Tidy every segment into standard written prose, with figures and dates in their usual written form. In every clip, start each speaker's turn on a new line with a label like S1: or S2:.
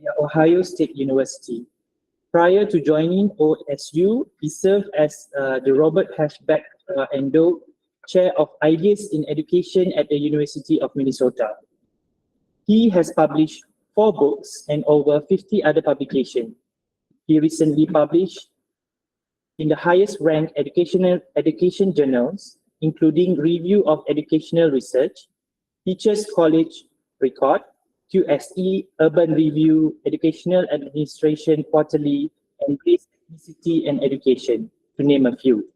S1: The Ohio State University. Prior to joining OSU, he served as the Robert Beck Endowed Chair of Ideas in Education at the University of Minnesota. He has published 4 books and over 50 other publications. He recently published in the highest ranked education journals, including Review of Educational Research, Teachers College Record, QSE, Urban Review, Educational Administration Quarterly, and Race, Ethnicity and Education, to name a few.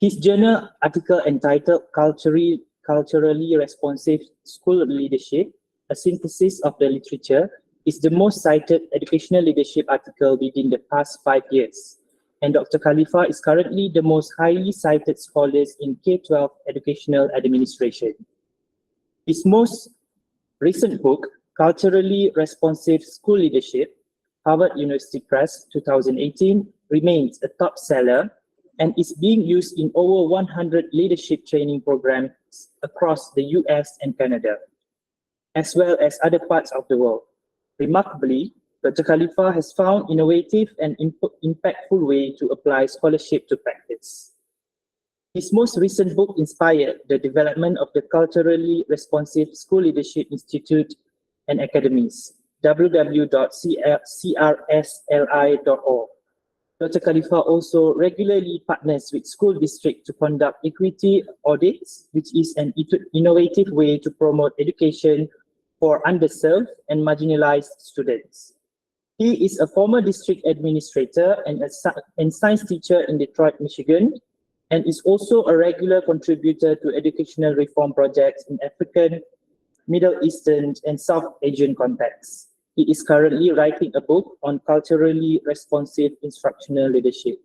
S1: His journal article entitled Culturally Responsive School Leadership, a synthesis of the literature, is the most cited educational leadership article within the past 5 years. And Dr. Khalifa is currently the most highly cited scholar in K-12 educational administration. His most recent book, Culturally Responsive School Leadership, Harvard University Press, 2018, remains a top seller and is being used in over 100 leadership training programs across the US and Canada, as well as other parts of the world. Remarkably, Dr. Khalifa has found innovative and impactful way to apply scholarship to practice. His most recent book inspired the development of the Culturally Responsive School Leadership Institute and Academies, www.crsli.org. Dr. Khalifa also regularly partners with school districts to conduct equity audits, which is an innovative way to promote education for underserved and marginalized students. He is a former district administrator and science teacher in Detroit, Michigan, and is also a regular contributor to educational reform projects in African, Middle Eastern, and South Asian contexts. He is currently writing a book on culturally responsive instructional leadership.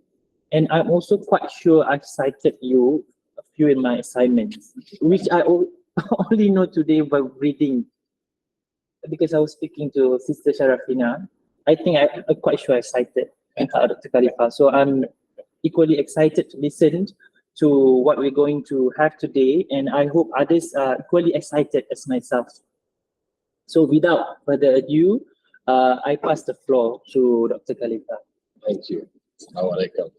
S1: And I'm also quite sure I've cited you a few in my assignments, which I only know today by reading, because I was speaking to Sister Sharafina. I think I'm quite sure I cited Dr. Khalifa. So I'm equally excited to listen to what we're going to have today, and I hope others are equally excited as myself. So without further ado, I pass the floor to Dr. Khalifa.
S2: Thank you. Assalamu alaikum.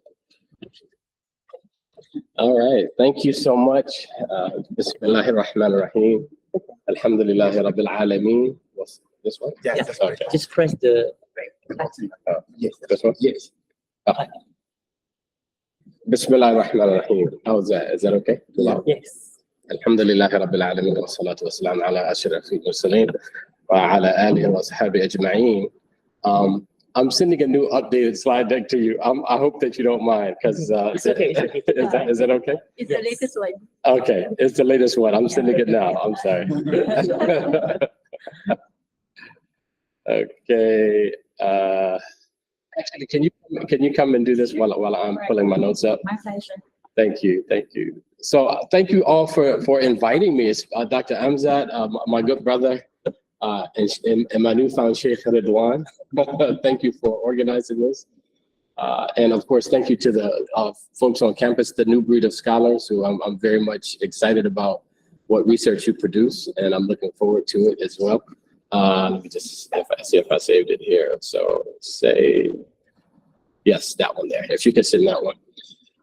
S2: All right, thank you so much. Bismillahir Rahmanir Rahim. Alhamdulillahi Rabbil Alameen. What's this one?
S1: Yes.
S2: Okay.
S1: Just press the...
S2: Yes. This one? Yes. Bismillahir Rahmanir Rahim. How's that? Is that okay?
S1: Yes.
S2: Alhamdulillahi Rabbil Alameen. Wa salatu wa salam ala ashrafil mursaleen wa ala alihi wa ashabi ajma'een. I'm sending a new updated slide deck to you. I hope that you don't mind, because
S1: It's okay.
S2: is that okay?
S3: It's the latest one.
S2: Okay, it's the latest one. I'm sending it now. I'm sorry. Okay. Actually, can you come and do this while I'm pulling my notes up?
S3: My pleasure.
S2: Thank you. So thank you all for inviting me. It's Dr. Amzad, my good brother, and my newfound Sheikh Ridwan. Thank you for organizing this. And of course, thank you to the folks on campus, the new breed of scholars, who I'm very much excited about what research you produce, and I'm looking forward to it as well. Let me just see if I saved it here. So say, yes, that one there. If you could send that one.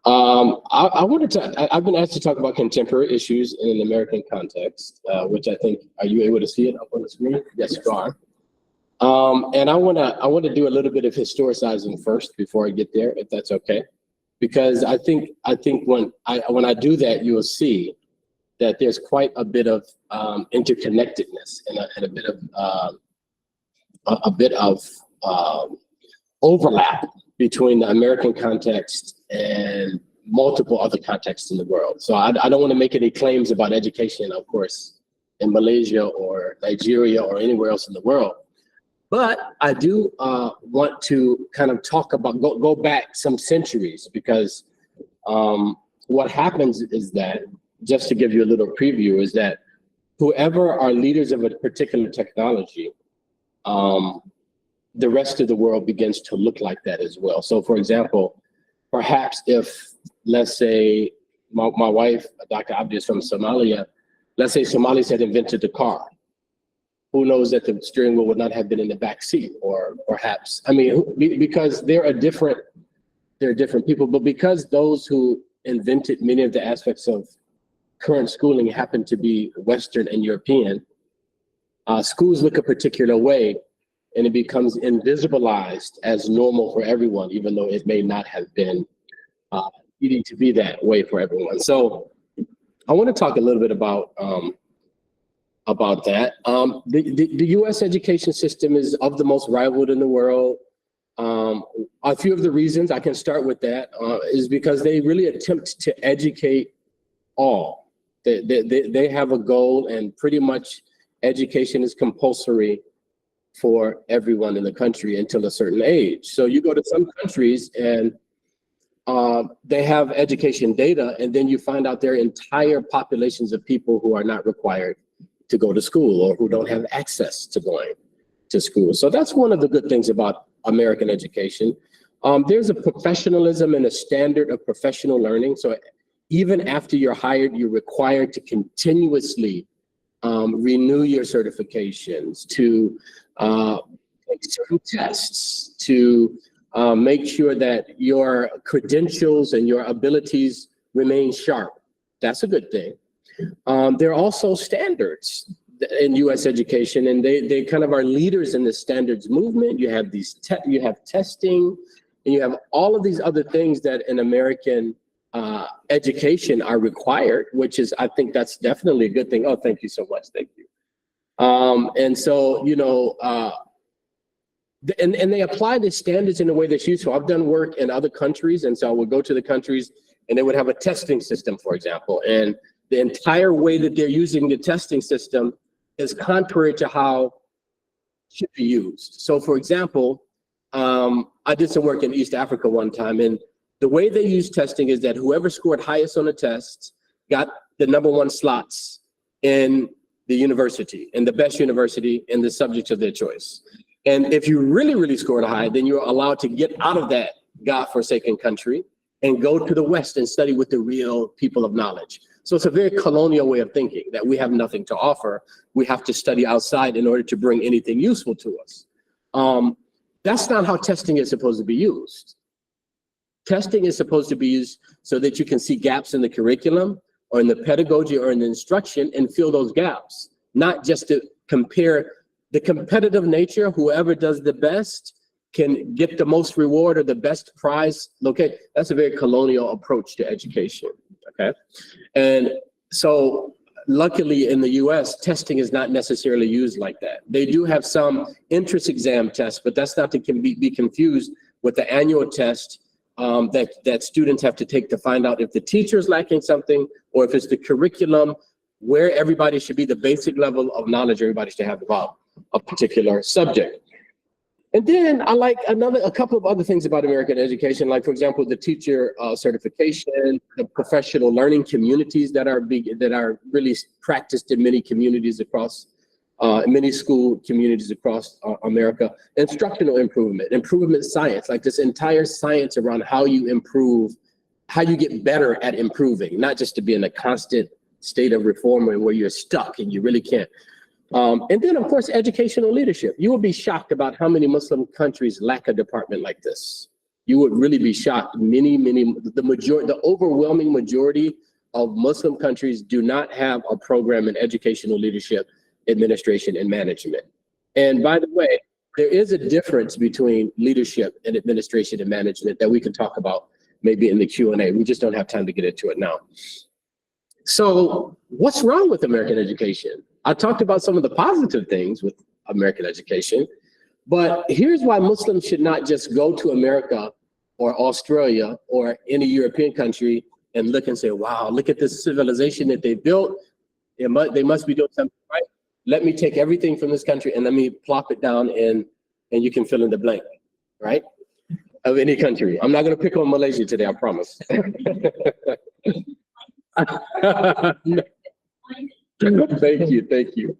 S2: I've been asked to talk about contemporary issues in an American context, which I think, are you able to see it up on the screen? Yes, you are. And I want to do a little bit of historicizing first before I get there, if that's okay, because I think when I do that, you will see that there's quite a bit of interconnectedness and a bit of overlap between the American context and multiple other contexts in the world. So I don't want to make any claims about education, of course, in Malaysia or Nigeria or anywhere else in the world. But I do want to kind of talk about, go back some centuries, because what happens is that, just to give you a little preview, is that whoever are leaders of a particular technology, the rest of the world begins to look like that as well. So for example, perhaps if, let's say, my wife, Dr. Abdi, is from Somalia, let's say Somalis had invented the car. who knows that the steering wheel would not have been in the back seat, or perhaps, I mean, because they're different people, but because those who invented many of the aspects of current schooling happen to be Western and European, schools look a particular way, and it becomes invisibilized as normal for everyone, even though it may not have been needing to be that way for everyone. So I want to talk a little bit about that. The U.S. education system is of the most rivaled in the world. A few of the reasons, I can start with that, is because they really attempt to educate all. They have a goal, and pretty much education is compulsory for everyone in the country until a certain age. So you go to some countries and they have education data, and then you find out there are entire populations of people who are not required to go to school, or who don't have access to going to school. So that's one of the good things about American education. There's a professionalism and a standard of professional learning. So even after you're hired, you're required to continuously renew your certifications, to take certain tests, to make sure that your credentials and your abilities remain sharp. That's a good thing. There are also standards in U.S. education, and they kind of are leaders in the standards movement. You have you have testing, and you have all of these other things that in American education are required, which is, I think that's definitely a good thing. Oh, thank you so much. Thank you. And so, you know, and they apply the standards in a way that's useful. I've done work in other countries, and so I would go to the countries and they would have a testing system, for example, and the entire way that they're using the testing system is contrary to how it should be used. So for example, I did some work in East Africa one time, and the way they use testing is that whoever scored highest on the test got the #1 slots in the university, in the best university, in the subjects of their choice. And if you really, really scored high, then you're allowed to get out of that godforsaken country and go to the West and study with the real people of knowledge. So it's a very colonial way of thinking, that we have nothing to offer. We have to study outside in order to bring anything useful to us. That's not how testing is supposed to be used. Testing is supposed to be used so that you can see gaps in the curriculum or in the pedagogy or in the instruction and fill those gaps, not just to compare the competitive nature. Whoever does the best can get the most reward or the best prize. Okay, that's a very colonial approach to education, okay? And so luckily in the US, testing is not necessarily used like that. They do have some entrance exam tests, but that's not to be confused with the annual test that students have to take to find out if the teacher is lacking something, or if it's the curriculum, where everybody should be the basic level of knowledge everybody should have about a particular subject. And then I like a couple of other things about American education, like for example, the teacher certification, the professional learning communities that are really practiced in many communities across, many school communities across America. Instructional improvement science, like this entire science around how you improve, how you get better at improving, not just to be in a constant state of reform where you're stuck and you really can't. And then, of course, educational leadership. You will be shocked about how many Muslim countries lack a department like this. You would really be shocked. The overwhelming majority of Muslim countries do not have a program in educational leadership, administration, and management. And by the way, there is a difference between leadership and administration and management that we can talk about maybe in the Q&A. We just don't have time to get into it now. So what's wrong with American education? I talked about some of the positive things with American education, but here's why Muslims should not just go to America or Australia or any European country and look and say, wow, look at this civilization that they built. They must be doing something right. Let me take everything from this country and let me plop it down and you can fill in the blank, right? Of any country. I'm not gonna pick on Malaysia today, I promise. Thank you.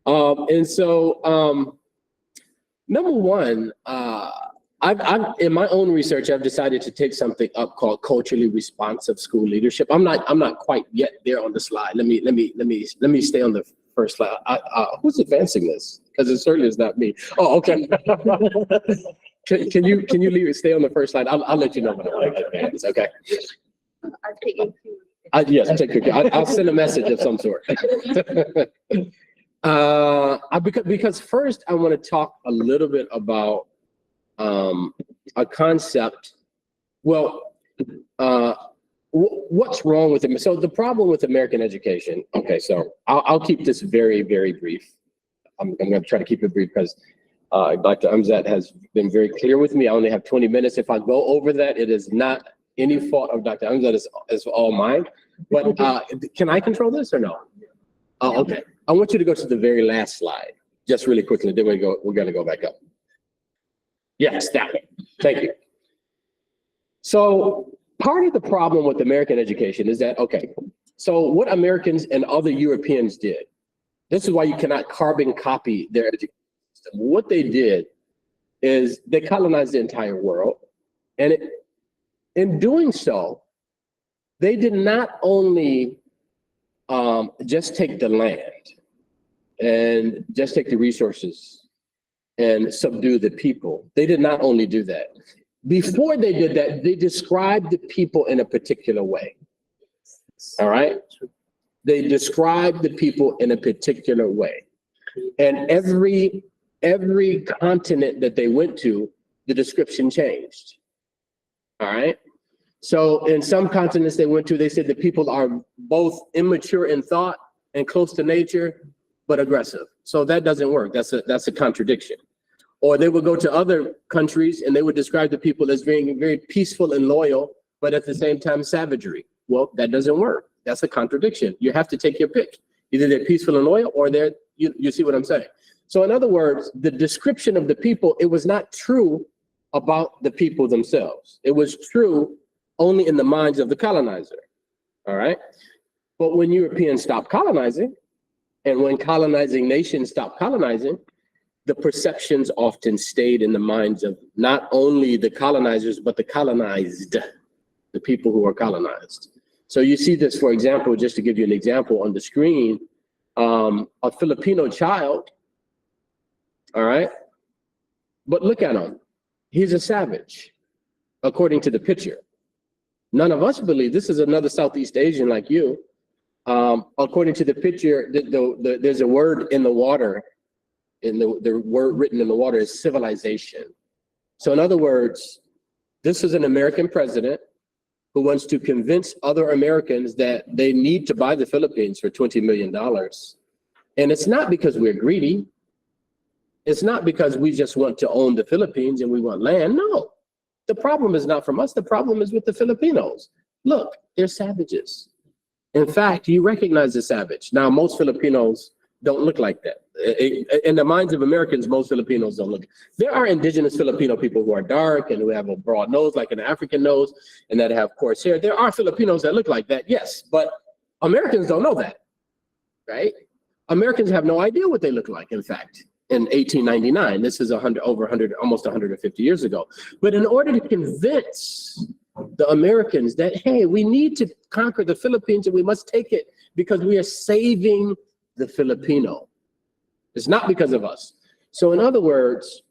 S2: And so, number one, I've in my own research, I've decided to take something up called culturally responsive school leadership. I'm not quite yet there on the slide. Let me stay on the first slide. Who's advancing this? Because it certainly is not me. Oh, okay. Can you leave it? Stay on the first slide. I'll let you know when I advance. Okay.
S3: I'll take it.
S2: Yes, take your. I'll send a message of some sort. Because first I want to talk a little bit about a concept. Well, what's wrong with it? So the problem with American education. Okay, so I'll keep this very, very brief. I'm going to try to keep it brief because Dr. Amzat has been very clear with me. I only have 20 minutes. If I go over that, it is not any fault of Dr. Amzat. It's all mine. But can I control this or no? Oh, okay. I want you to go to the very last slide, just really quickly. Then we're going to go back up. Yes, that one. Thank you. So part of the problem with American education is that, okay, so what Americans and other Europeans did, this is why you cannot carbon copy their education system. What they did is they colonized the entire world. And in doing so, they did not only just take the land and just take the resources and subdue the people. They did not only do that. Before they did that, they described the people in a particular way. All right? They described the people in a particular way. And every continent that they went to, the description changed. All right? So in some continents they went to, they said the people are both immature in thought and close to nature, but aggressive. So that doesn't work. That's a contradiction. Or they would go to other countries and they would describe the people as being very peaceful and loyal, but at the same time savagery. Well, that doesn't work. That's a contradiction. You have to take your pick. Either they're peaceful and loyal, or you see what I'm saying? So in other words, the description of the people, it was not true about the people themselves. It was true only in the minds of the colonizer. All right? But when Europeans stopped colonizing, and when colonizing nations stopped colonizing, the perceptions often stayed in the minds of not only the colonizers, but the colonized, the people who are colonized. So you see this, for example, just to give you an example on the screen, a Filipino child, all right? But look at him. He's a savage, according to the picture. None of us believe, this is another Southeast Asian like you. According to the picture, there's a word in the water, and the word written in the water is civilization. So in other words, this is an American president who wants to convince other Americans that they need to buy the Philippines for $20 million. And it's not because we're greedy. It's not because we just want to own the Philippines and we want land. No, the problem is not from us. The problem is with the Filipinos. Look, they're savages. In fact, you recognize the savage. Now, most Filipinos don't look like that. In the minds of Americans, most Filipinos don't look. There are indigenous Filipino people who are dark and who have a broad nose, like an African nose, and that have coarse hair. There are Filipinos that look like that, yes, but Americans don't know that, right? Americans have no idea what they look like, in fact, in 1899. This is almost 150 years ago. But in order to convince the Americans that, hey, we need to conquer the Philippines and we must take it because we are saving the Filipino. It's not because of us. So in other words,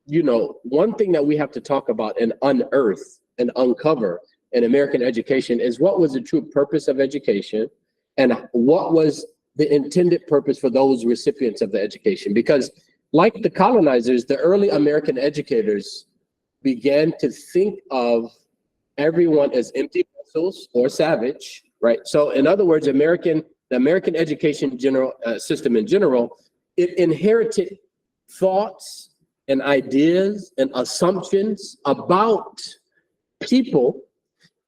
S2: you know, one thing that we have to talk about and unearth and uncover in American education is what was the true purpose of education and what was the intended purpose for those recipients of the education. Because like the colonizers, the early American educators began to think of everyone as empty vessels or savage, right? So in other words, the American education system in general, it inherited thoughts and ideas and assumptions about people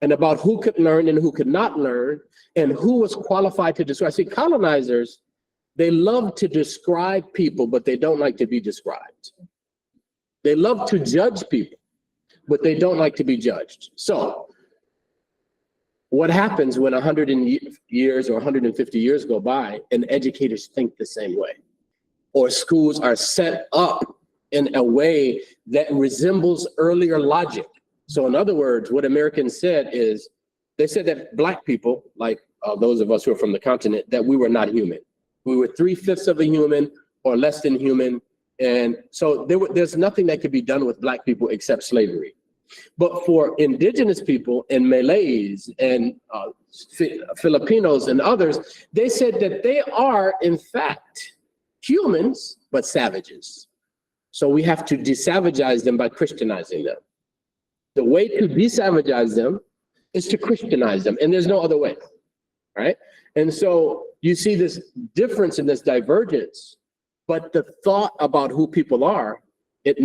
S2: and about who could learn and who could not learn and who was qualified to describe. See, colonizers, they love to describe people, but they don't like to be described. They love to judge people, but they don't like to be judged. So what happens when 100 years or 150 years go by and educators think the same way? Or schools are set up in a way that resembles earlier logic. So in other words, what Americans said is, they said that Black people, like those of us who are from the continent, that we were not human. We were 3/5 of a human or less than human. And so there's nothing that could be done with Black people except slavery. But for indigenous people and Malays and Filipinos and others, they said that they are, in fact, humans, but savages. So we have to desavagize them by Christianizing them. The way to desavagize them is to Christianize them, and there's no other way, right? And so you see this difference in this divergence, but the thought about who people are, it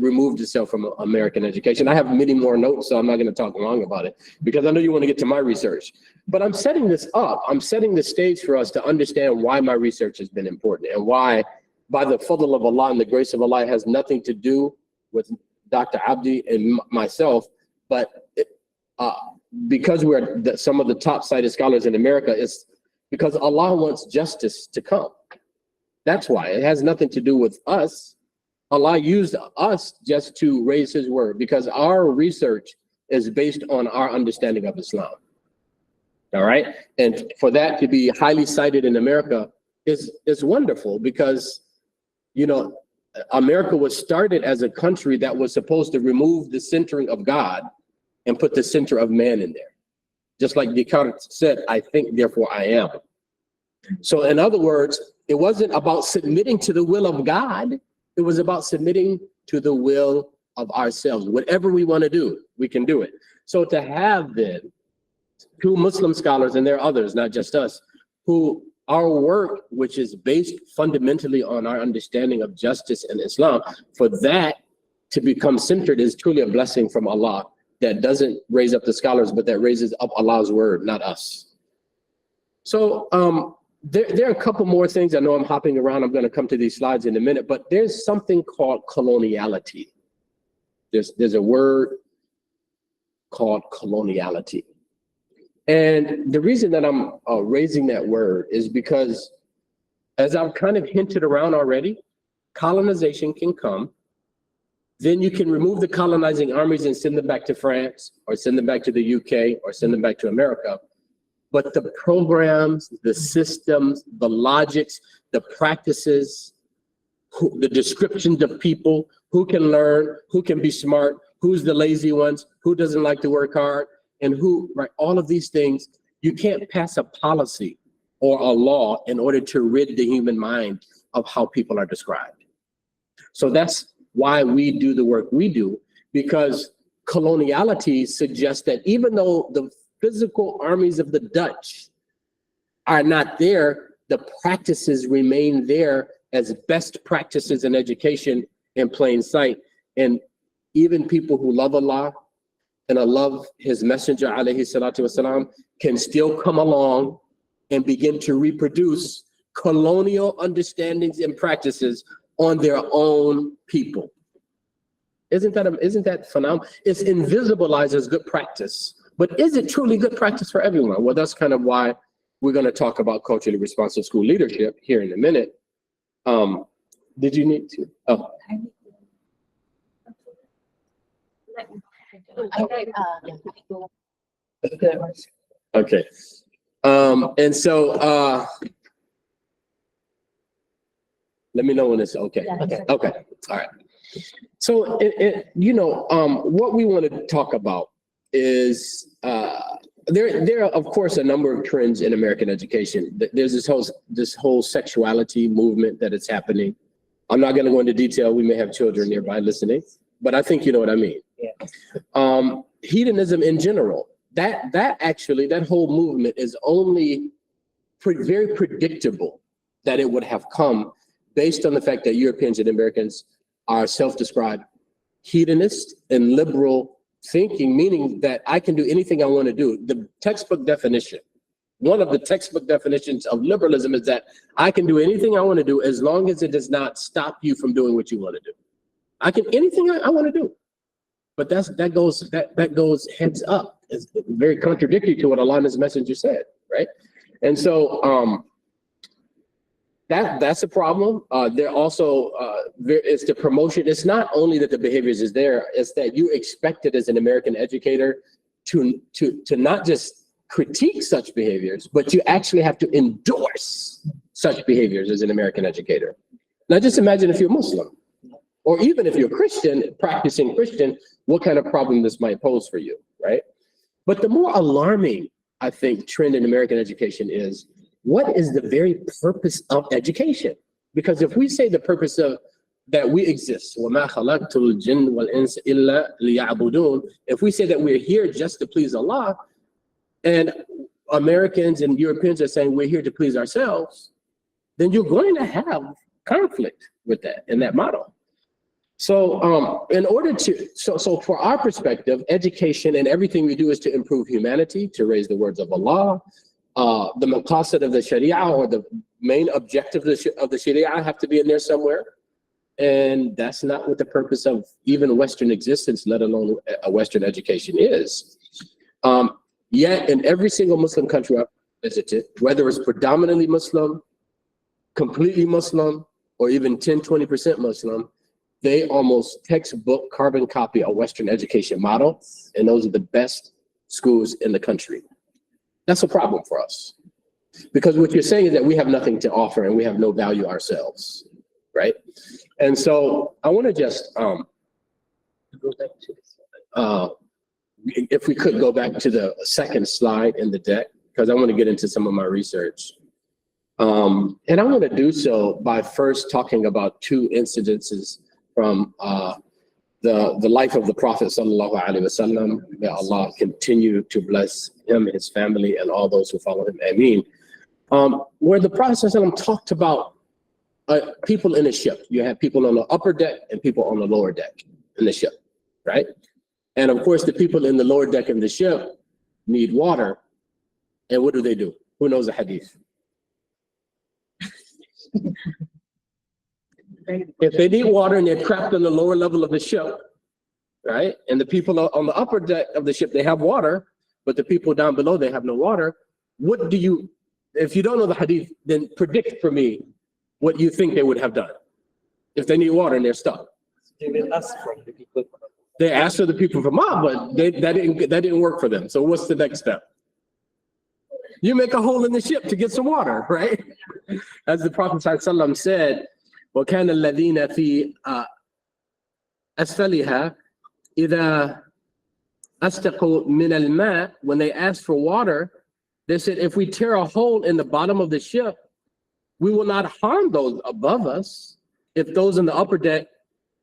S2: removed itself from American education. I have many more notes, so I'm not going to talk long about it because I know you want to get to my research. But I'm setting this up. I'm setting the stage for us to understand why my research has been important and why, by the fadl of Allah and the grace of Allah, it has nothing to do with Dr. Abdi and myself, but because we're some of the top cited scholars in America, is because Allah wants justice to come. That's why. It has nothing to do with us. Allah used us just to raise his word because our research is based on our understanding of Islam. All right. And for that to be highly cited in America is wonderful because, you know, America was started as a country that was supposed to remove the centering of God and put the center of man in there. Just like Descartes said, I think, therefore I am. So in other words, it wasn't about submitting to the will of God. It was about submitting to the will of ourselves. Whatever we want to do, we can do it. So to have then two Muslim scholars, and there are others, not just us, who our work, which is based fundamentally on our understanding of justice and Islam, for that to become centered is truly a blessing from Allah that doesn't raise up the scholars, but that raises up Allah's word, not us. So there are a couple more things. I know I'm hopping around. I'm going to come to these slides in a minute, but there's something called coloniality. There's a word called coloniality. And the reason that I'm raising that word is because, as I've kind of hinted around already, colonization can come. Then you can remove the colonizing armies and send them back to France, or send them back to the UK, or send them back to America. But the programs, the systems, the logics, the practices, the descriptions of people, who can learn, who can be smart, who's the lazy ones, who doesn't like to work hard, and who, right, all of these things, you can't pass a policy or a law in order to rid the human mind of how people are described. So that's why we do the work we do, because coloniality suggests that even though the physical armies of the Dutch are not there, the practices remain there as best practices in education in plain sight. And even people who love Allah and love his messenger, alayhi salatu wasalam, can still come along and begin to reproduce colonial understandings and practices on their own people. Isn't that phenomenal? It's invisibilized as good practice, but is it truly good practice for everyone? Well, that's kind of why we're going to talk about culturally responsive school leadership here in a minute. Did you need to? Oh. Okay. And so let me know when it's okay. Okay. All right. So what we want to talk about is there are, of course, a number of trends in American education. There's this whole sexuality movement that is happening. I'm not going to go into detail. We may have children nearby listening, but I think you know what I mean. Yeah. Hedonism in general, that whole movement is only very predictable that it would have come based on the fact that Europeans and Americans are self-described hedonist and liberal thinking, meaning that I can do anything I want to do. The textbook definition, one of the textbook definitions of liberalism is that I can do anything I want to do as long as it does not stop you from doing what you want to do. I can anything I want to do. But that goes heads up. It's very contradictory to what Allah and his messenger said, right? And so that's a problem. There also is the promotion. It's not only that the behaviors is there, it's that you expect it as an American educator to not just critique such behaviors, but you actually have to endorse such behaviors as an American educator. Now just imagine if you're Muslim, or even if you're Christian, practicing Christian, what kind of problem this might pose for you, right? But the more alarming, I think, trend in American education is, what is the very purpose of education? Because if we say the purpose of that we exist, وَمَا خَلَقْتُ الْجِنَّ وَالْإِنسَ إِلَّا لِيَعْبُدُونَ, if we say that we're here just to please Allah, and Americans and Europeans are saying we're here to please ourselves, then you're going to have conflict with that in that model. So in order to, so for our perspective, education and everything we do is to improve humanity, to raise the words of Allah. The maqasid of the Sharia, or the main objective of the Sharia, have to be in there somewhere. And that's not what the purpose of even Western existence, let alone a Western education, is. Yet in every single Muslim country I've visited, whether it's predominantly Muslim, completely Muslim, or even 10, 20% Muslim, they almost textbook carbon copy a Western education model, and those are the best schools in the country. That's a problem for us, because what you're saying is that we have nothing to offer and we have no value ourselves, right? And so I want to just go back to if we could go back to the second slide in the deck, because I want to get into some of my research. And I want to do so by first talking about two incidences from the life of the Prophet sallallahu alaihi wasallam. May Allah continue to bless him, his family, and all those who follow him. Ameen. Where the Prophet sallallahu alaihi wasallam talked about people in a ship. You have people on the upper deck and people on the lower deck in the ship, right? And of course, the people in the lower deck in the ship need water. And what do? Who knows the hadith? If they need water and they're trapped on the lower level of the ship, right? And the people on the upper deck of the ship, they have water, but the people down below, they have no water. What do you, if you don't know the hadith, then predict for me what you think they would have done if they need water and they're stuck.
S1: They will ask from the people.
S2: They asked for the people from Ma, but that didn't work for them. So what's the next step? You make a hole in the ship to get some water, right? As the Prophet ﷺ said, وَكَانَ الَّذِينَ فِي أَسْفَلِهَا إِذَا أَسْتَقُوا مِنَ الْمَاءِ, when they asked for water, they said, if we tear a hole in the bottom of the ship, we will not harm those above us. If those in the upper deck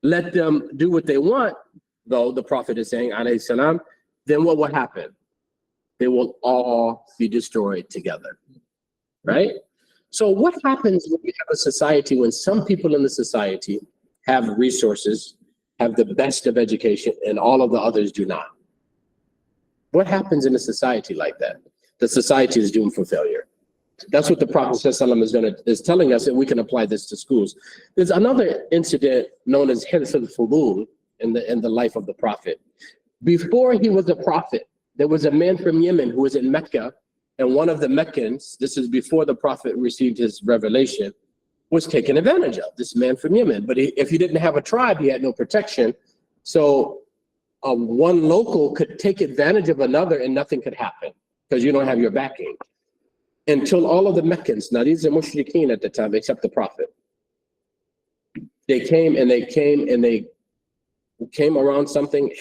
S2: let them do what they want, though the Prophet is saying, alayhi salam, then what will happen? They will all be destroyed together, right? So what happens when we have a society when some people in the society have resources, have the best of education, and all of the others do not? What happens in a society like that? The society is doomed for failure. That's what the Prophet ﷺ is telling us, and we can apply this to schools. There's another incident known as Hirth al-Fudul in the life of the Prophet. Before he was a prophet, there was a man from Yemen who was in Mecca, and one of the Meccans, this is before the Prophet received his revelation, was taken advantage of, this man from Yemen. But if he didn't have a tribe, he had no protection. So one local could take advantage of another and nothing could happen because you don't have your backing. Until all of the Meccans, now these are mushrikeen at the time, except the Prophet. They came around something,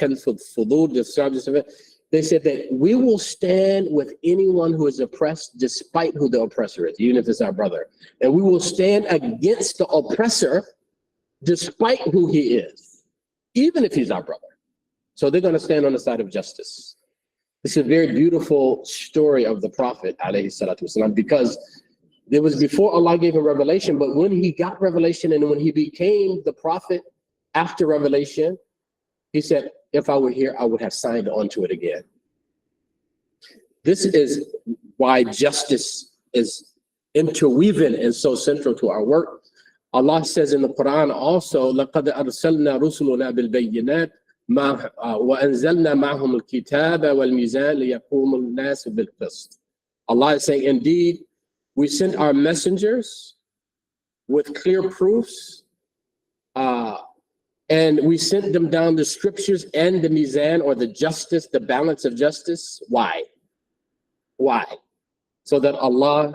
S2: they said that we will stand with anyone who is oppressed despite who the oppressor is, even if it's our brother. And we will stand against the oppressor despite who he is, even if he's our brother. So they're going to stand on the side of justice. This is a very beautiful story of the Prophet, alayhi salatu wasalam, because it was before Allah gave him revelation, but when he got revelation and when he became the Prophet after revelation, he said, if I were here, I would have signed on to it again. This is why justice is interwoven and so central to our work. Allah says in the Quran also, لَقَدْ أَرْسَلْنَا رُسُلُنَا بِالْبَيِّنَاتِ وَأَنزَلْنَا مَعْهُمُ الْكِتَابَ وَالْمِيزَانَ لِيَقُومَ النَّاسُ بِالْقِسْطِ. Allah is saying, indeed, we sent our messengers with clear proofs, and we sent them down the scriptures and the mizan, or the justice, the balance of justice. Why? Why? So that Allah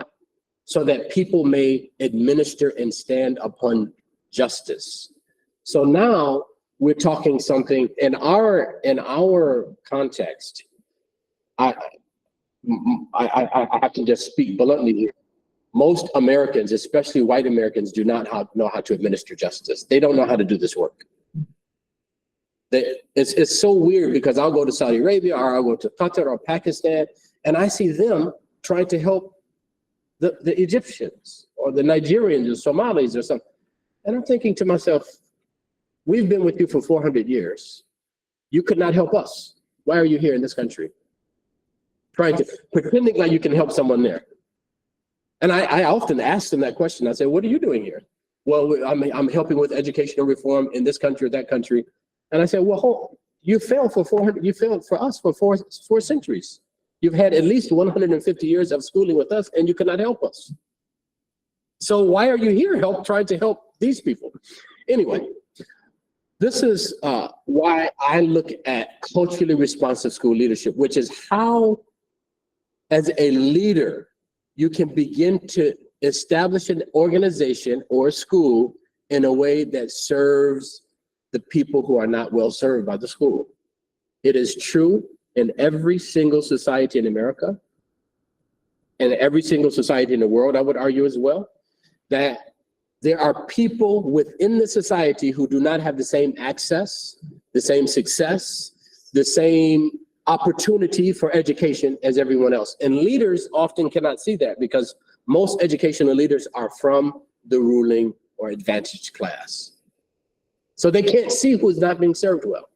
S2: so that people may administer and stand upon justice. So now we're talking something in our context. I have to just speak bluntly here. Most Americans, especially white Americans, do not know how to administer justice. They don't know how to do this work. It's so weird because I'll go to Saudi Arabia or I'll go to Qatar or Pakistan and I see them trying to help the Egyptians or the Nigerians or Somalis or something. And I'm thinking to myself, we've been with you for 400 years. You could not help us. Why are you here in this country? Pretending like you can help someone there. And I often ask them that question. I say, what are you doing here? Well, I'm helping with educational reform in this country or that country. And I say, well, you failed for us for four centuries. You've had at least 150 years of schooling with us and you could not help us. So why are you here trying to help these people? Anyway, this is why I look at culturally responsive school leadership, which is how, as a leader, you can begin to establish an organization or a school in a way that serves the people who are not well served by the school. It is true in every single society in America and every single society in the world, I would argue as well, that there are people within the society who do not have the same access, the same success, the same opportunity for education as everyone else. And leaders often cannot see that because most educational leaders are from the ruling or advantaged class. So they can't see who's not being served well.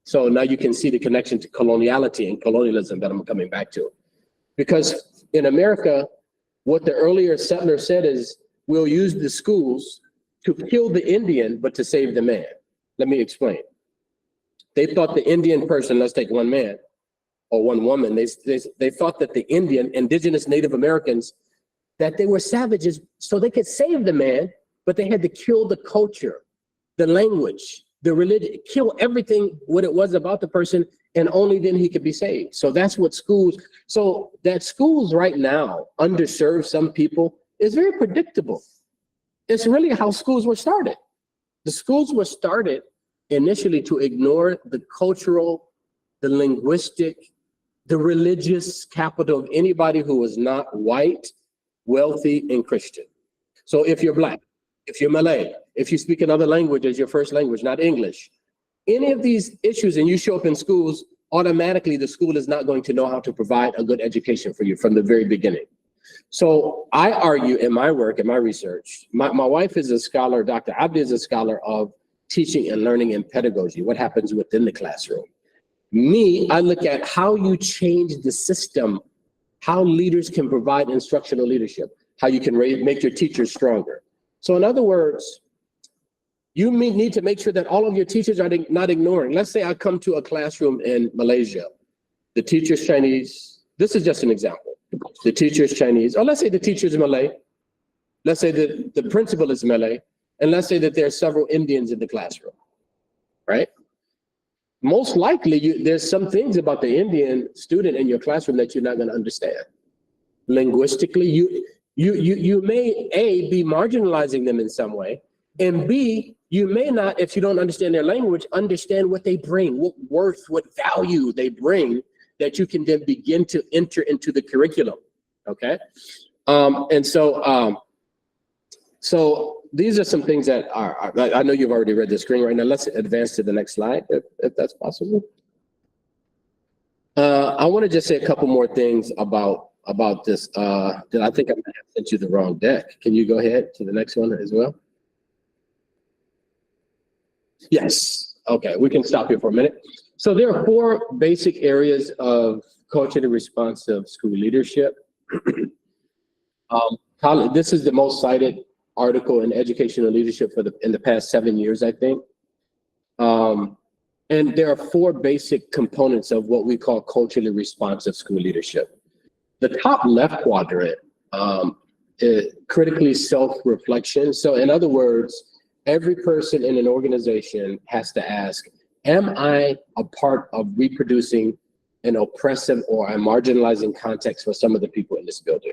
S2: So now you can see the connection to coloniality and colonialism that I'm coming back to. Because in America, what the earlier settler said is, we'll use the schools to kill the Indian, but to save the man. Let me explain. They thought the Indian person, let's take one man or one woman, they thought that the Indian, indigenous Native Americans, that they were savages so they could save the man, but they had to kill the culture, the language, the religion, kill everything what it was about the person, and only then he could be saved. So that's what schools, so that schools right now underserve some people is very predictable. It's really how schools were started. The schools were started initially to ignore the cultural, the linguistic, the religious capital of anybody who was not white, wealthy, and Christian. So if you're Black, if you're Malay, if you speak another language as your first language, not English, any of these issues and you show up in schools, automatically the school is not going to know how to provide a good education for you from the very beginning. So I argue in my work, in my research, my wife is a scholar, Dr. Abdi is a scholar of teaching and learning and pedagogy, what happens within the classroom. Me, I look at how you change the system, how leaders can provide instructional leadership, how you can make your teachers stronger. So in other words, you need to make sure that all of your teachers are not ignoring. Let's say I come to a classroom in Malaysia, the teacher's Chinese, this is just an example. The teacher is Chinese, or let's say the teacher is Malay. Let's say that the principal is Malay, and let's say that there are several Indians in the classroom, right? Most likely, there's some things about the Indian student in your classroom that you're not going to understand. Linguistically, you may A, be marginalizing them in some way, and B, you may not, if you don't understand their language, understand what they bring, what worth, what value they bring, that you can then begin to enter into the curriculum, okay? So these are some things that I know you've already read the screen right now. Let's advance to the next slide, if that's possible. I want to just say a couple more things about this. I think I might have sent you the wrong deck. Can you go ahead to the next one as well? Yes, okay, we can stop here for a minute. So there are 4 basic areas of culturally responsive school leadership. This is the most cited article in educational leadership in the past 7 years, I think. And there are 4 basic components of what we call culturally responsive school leadership. The top left quadrant is critically self-reflection. So in other words, every person in an organization has to ask, am I a part of reproducing an oppressive or a marginalizing context for some of the people in this building?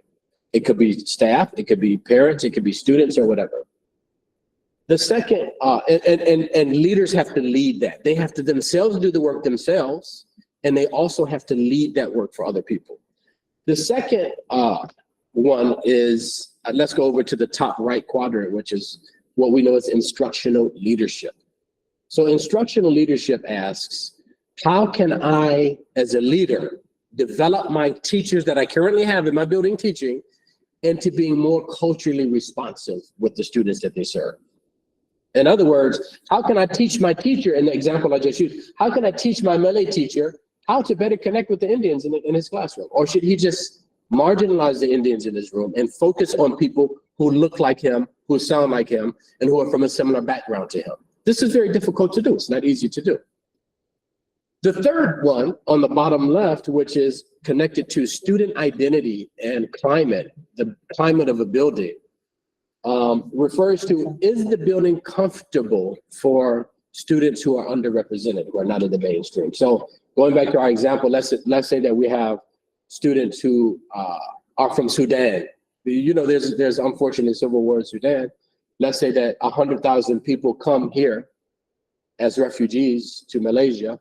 S2: It could be staff, it could be parents, it could be students or whatever. The second, and leaders have to lead that. They have to themselves do the work themselves, and they also have to lead that work for other people. The second one is, let's go over to the top right quadrant, which is what we know as instructional leadership. So instructional leadership asks, how can I, as a leader, develop my teachers that I currently have in my building teaching into being more culturally responsive with the students that they serve? In other words, how can I teach my teacher, in the example I just used, how can I teach my Malay teacher how to better connect with the Indians in his classroom? Or should he just marginalize the Indians in his room and focus on people who look like him, who sound like him, and who are from a similar background to him? This is very difficult to do. It's not easy to do. The third one on the bottom left, which is connected to student identity and climate, the climate of a building, refers to, is the building comfortable for students who are underrepresented, who are not in the mainstream? So going back to our example, let's say that we have students who are from Sudan. You know, there's unfortunately civil war in Sudan. Let's say that 100,000 people come here as refugees to Malaysia.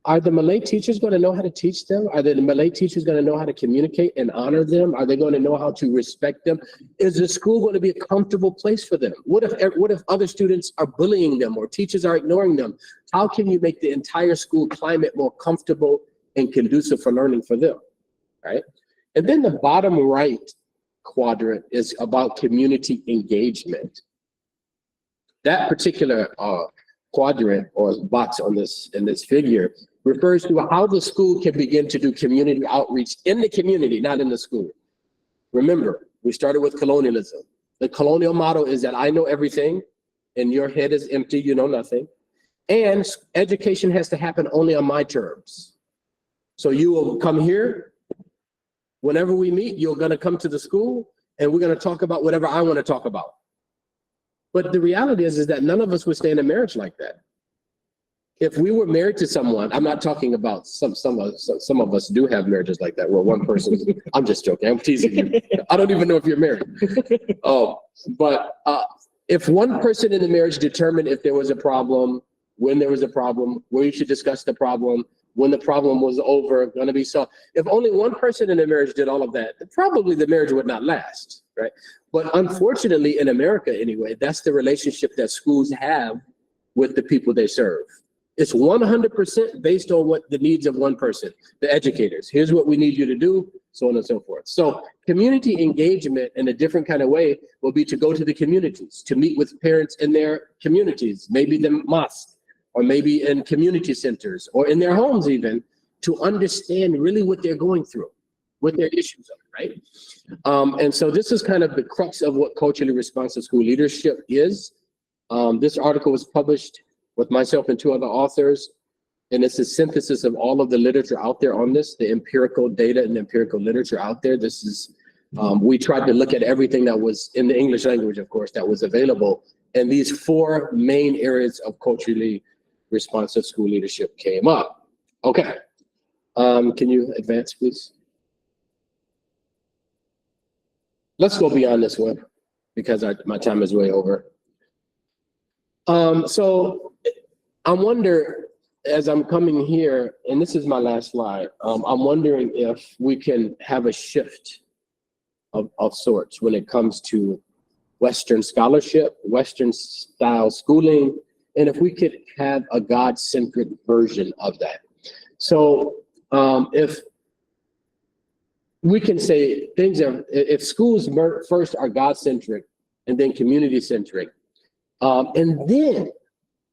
S2: Are the Malay teachers going to know how to teach them? Are the Malay teachers going to know how to communicate and honor them? Are they going to know how to respect them? Is the school going to be a comfortable place for them? What if other students are bullying them or teachers are ignoring them? How can you make the entire school climate more comfortable and conducive for learning for them, right? And then the bottom right quadrant is about community engagement. That particular quadrant or box on in this figure refers to how the school can begin to do community outreach in the community, not in the school. Remember, we started with colonialism. The colonial model is that I know everything and your head is empty, you know nothing. And education has to happen only on my terms. So you will come here, whenever we meet, you're gonna come to the school and we're gonna talk about whatever I wanna talk about. But the reality is that none of us would stay in a marriage like that. If we were married to someone, I'm not talking about some of us do have marriages like that where one person, I'm just joking, I'm teasing you. I don't even know if you're married. But if one person in the marriage determined if there was a problem, when there was a problem, where you should discuss the problem, when the problem was over, gonna be solved. If only one person in the marriage did all of that, probably the marriage would not last, right? But unfortunately, in America anyway, that's the relationship that schools have with the people they serve. It's 100% based on what the needs of one person, the educators. Here's what we need you to do, so on and so forth. So community engagement in a different kind of way will be to go to the communities, to meet with parents in their communities, maybe the mosque, or maybe in community centers, or in their homes even, to understand really what they're going through, what their issues are, right? And so this is kind of the crux of what culturally responsive school leadership is. This article was published with myself and 2 other authors, and it's a synthesis of all of the literature out there on this, the empirical data and empirical literature out there. This is, we tried to look at everything that was in the English language, of course, that was available, and these 4 main areas of culturally responsive school leadership came up. Okay, can you advance, please? Let's go beyond this one because my time is way over. So I wonder, as I'm coming here, and this is my last slide, I'm wondering if we can have a shift of sorts when it comes to Western scholarship, Western style schooling, and if we could have a God-centric version of that. So if we can say things are, if schools first are God-centric and then community-centric, and then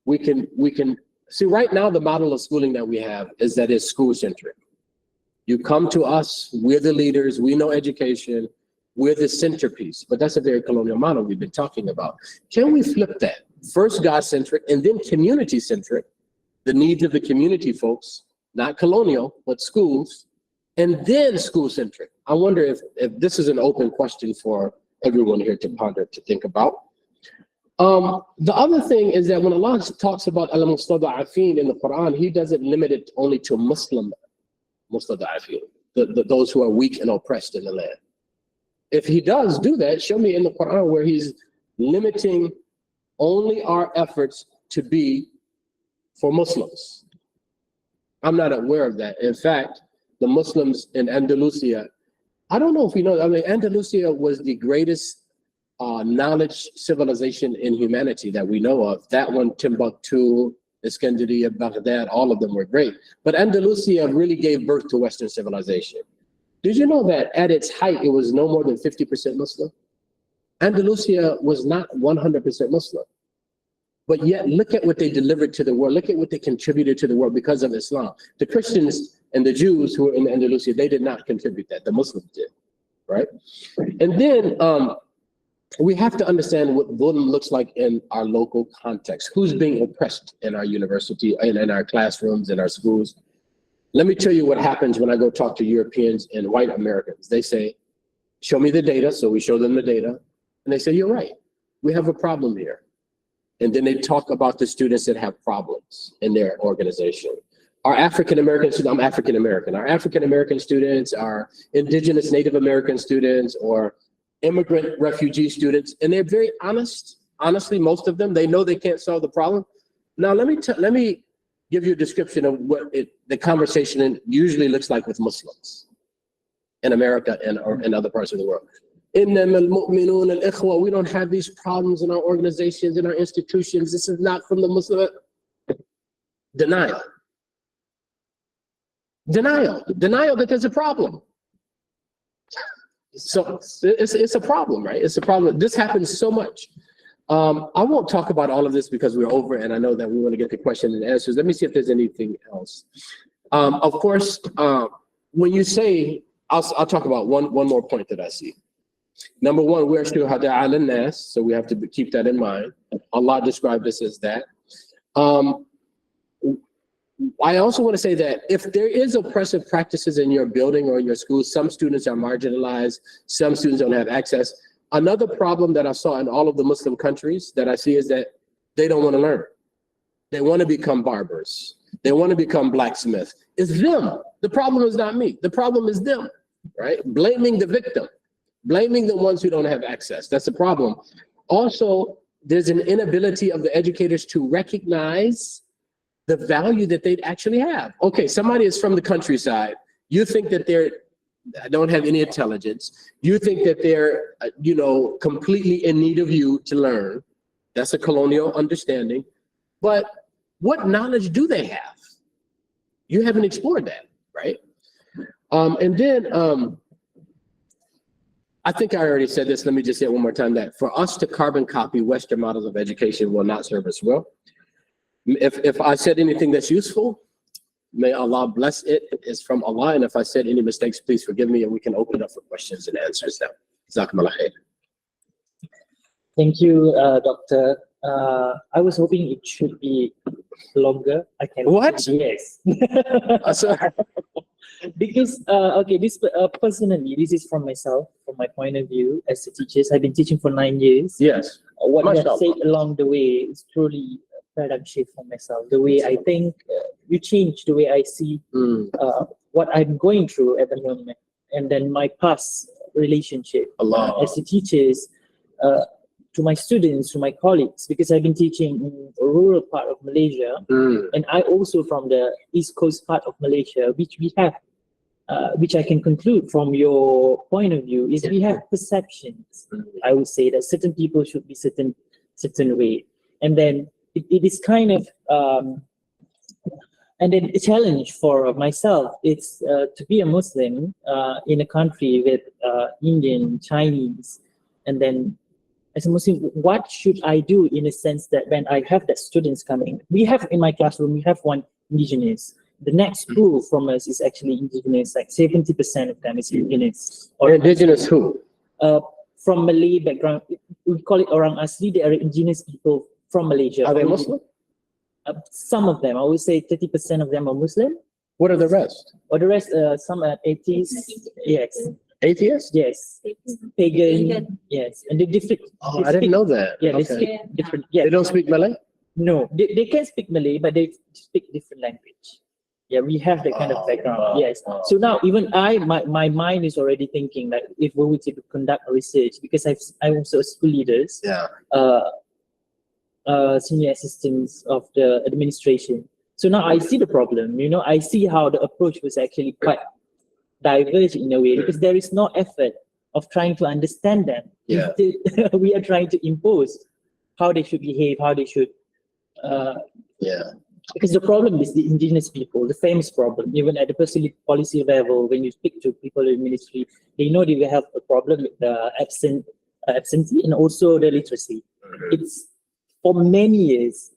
S2: we can see right now the model of schooling that we have is that it's school-centric. You come to us, we're the leaders, we know education, we're the centerpiece, but that's a very colonial model we've been talking about. Can we flip that? First God-centric and then community-centric, the needs of the community folks, not colonial, but schools, and then school-centric. I wonder if this is an open question for everyone here to ponder, to think about. The other thing is that when Allah talks about al-mustada'afin in the Quran, He doesn't limit it only to Muslim mustada'afin. those who are weak and oppressed in the land. If he does do that, show me in the Quran where he's limiting only our efforts to be for Muslims. I'm not aware of that. In fact, the Muslims in Andalusia, I don't know if you know, I mean, Andalusia was the greatest knowledge civilization in humanity that we know of. That one, Timbuktu, Iskandariya, Baghdad, all of them were great. But Andalusia really gave birth to Western civilization. Did you know that at its height, it was no more than 50% Muslim? Andalusia was not 100% Muslim. But yet, look at what they delivered to the world. Look at what they contributed to the world because of Islam. The Christians and the Jews who were in Andalusia, they did not contribute that. The Muslims did, right? And then we have to understand what Dhulm looks like in our local context. Who's being oppressed in our university, in our classrooms, in our schools? Let me tell you what happens when I go talk to Europeans and white Americans. They say, show me the data. So we show them the data. And they say, you're right. We have a problem here. And then they talk about the students that have problems in their organization. Our African-American students, I'm African-American. Our African-American students, our indigenous Native American students, or immigrant refugee students, and they're very honest. Honestly, most of them, they know they can't solve the problem. Now, let me give you a description of what the conversation usually looks like with Muslims in America or in other parts of the world. We don't have these problems in our organizations, in our institutions. This is not from the Muslim. Denial that there's a problem. So it's a problem, right? It's a problem. This happens so much. I won't talk about all of this because we're over, and I know that we want to get to questions and answers. Let me see if there's anything else. Of course, when you say, I'll talk about one more point that I see. Number one, we're shuhada ala nas, so we have to keep that in mind. Allah described us as that. I also want to say that if there is oppressive practices in your building or in your school, some students are marginalized, some students don't have access. Another problem that I saw in all of the Muslim countries that I see is that they don't want to learn. They want to become barbers. They want to become blacksmiths. It's them. The problem is not me. The problem is them, right? Blaming the victim, blaming the ones who don't have access. That's the problem. Also, there's an inability of the educators to recognize the value that they actually have. Okay, somebody is from the countryside. You think that they don't have any intelligence. You think that they're, completely in need of you to learn. That's a colonial understanding. But what knowledge do they have? You haven't explored that, right? And then I think I already said this. Let me just say it one more time, that for us to carbon copy Western models of education will not serve us well. If I said anything that's useful, may Allah bless it. It's from Allah. And if I said any mistakes, please forgive me, and we can open it up for questions and answers now. Jazakumullah khair.
S1: Thank you, Doctor. I was hoping it should be longer. I can.
S2: What?
S1: Yes.
S2: Sorry.
S1: Because this personally, this is from myself, from my point of view as a teacher. I've been teaching for 9 years.
S2: Yes.
S1: What I have
S2: Mashallah.
S1: said along the way is truly paradigm shift for myself. The way I think, you change the way I see what I'm going through at the moment, and then my past relationship as a teachers, to my students, to my colleagues, because I've been teaching in a rural part of Malaysia, and I also from the East Coast part of Malaysia, which we have, which I can conclude from your point of view, is we have perceptions. I would say that certain people should be certain way, and then it is kind of, and then a challenge for myself, it's to be a Muslim in a country with Indian, Chinese, and then as a Muslim, what should I do in a sense that when I have that students coming, we have in my classroom, we have one indigenous. The next crew from us is actually indigenous, like 70% of them is indigenous.
S2: Or indigenous who?
S1: From Malay background, we call it Orang Asli. They are indigenous people from Malaysia.
S2: Are they Muslim?
S1: Some of them, I would say 30% of them are Muslim.
S2: What are the rest?
S1: Or the rest, some are atheists. Yes.
S2: Atheists?
S1: Yes. Pagan. Yes. And they different.
S2: Oh, I didn't know that.
S1: Yeah, they
S2: Okay.
S1: speak different. Yeah.
S2: They don't speak Malay?
S1: No, they can speak Malay, but they speak different language. Yeah, we have that kind of
S2: Oh,
S1: background.
S2: wow.
S1: Yes.
S2: Wow.
S1: So now even my mind is already thinking like if we were to conduct research because I'm also a school leaders,
S2: Yeah.
S1: Senior assistants of the administration. So now I see the problem. I see how the approach was actually quite diverge in a way because there is no effort of trying to understand them.
S2: Yeah.
S1: Instead, we are trying to impose how they should behave, how they should.
S2: Yeah.
S1: Because the problem is the indigenous people, the famous problem, even at the policy level, when you speak to people in ministry, they know they will have a problem with the absentee and also the literacy. It's for many years,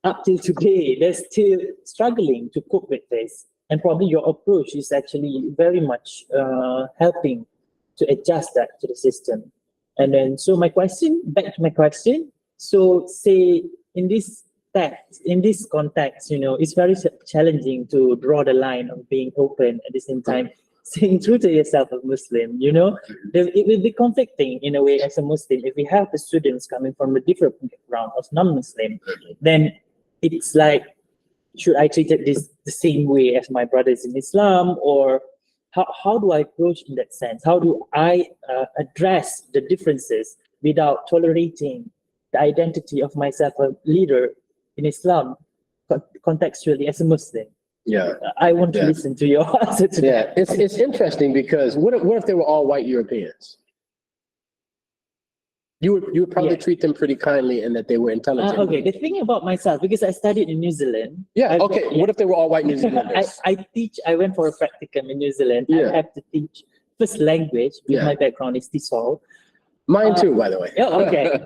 S1: up till today, they're still struggling to cope with this. And probably your approach is actually very much helping to adjust that to the system. And then, so back to my question. So say in this context, it's very challenging to draw the line of being open at the same time, saying true to yourself as Muslim, it will be conflicting in a way as a Muslim. If we have the students coming from a different background of non-Muslim, then it's like, should I treat it the same way as my brothers in Islam, or how do I approach in that sense? How do I address the differences without tolerating the identity of myself, a leader in Islam, contextually as a Muslim?
S2: Yeah.
S1: I want to listen to your answer to that.
S2: Yeah. It's interesting because what if they were all white Europeans? You would probably treat them pretty kindly and that they were intelligent.
S1: Okay, the thing about myself, because I studied in New Zealand.
S2: Yeah, okay. What if they were all white New Zealanders?
S1: I went for a practicum in New Zealand.
S2: Yeah.
S1: I have to teach first language, with
S2: Yeah.
S1: my background is TESOL.
S2: Mine too, by the way.
S1: Oh, okay.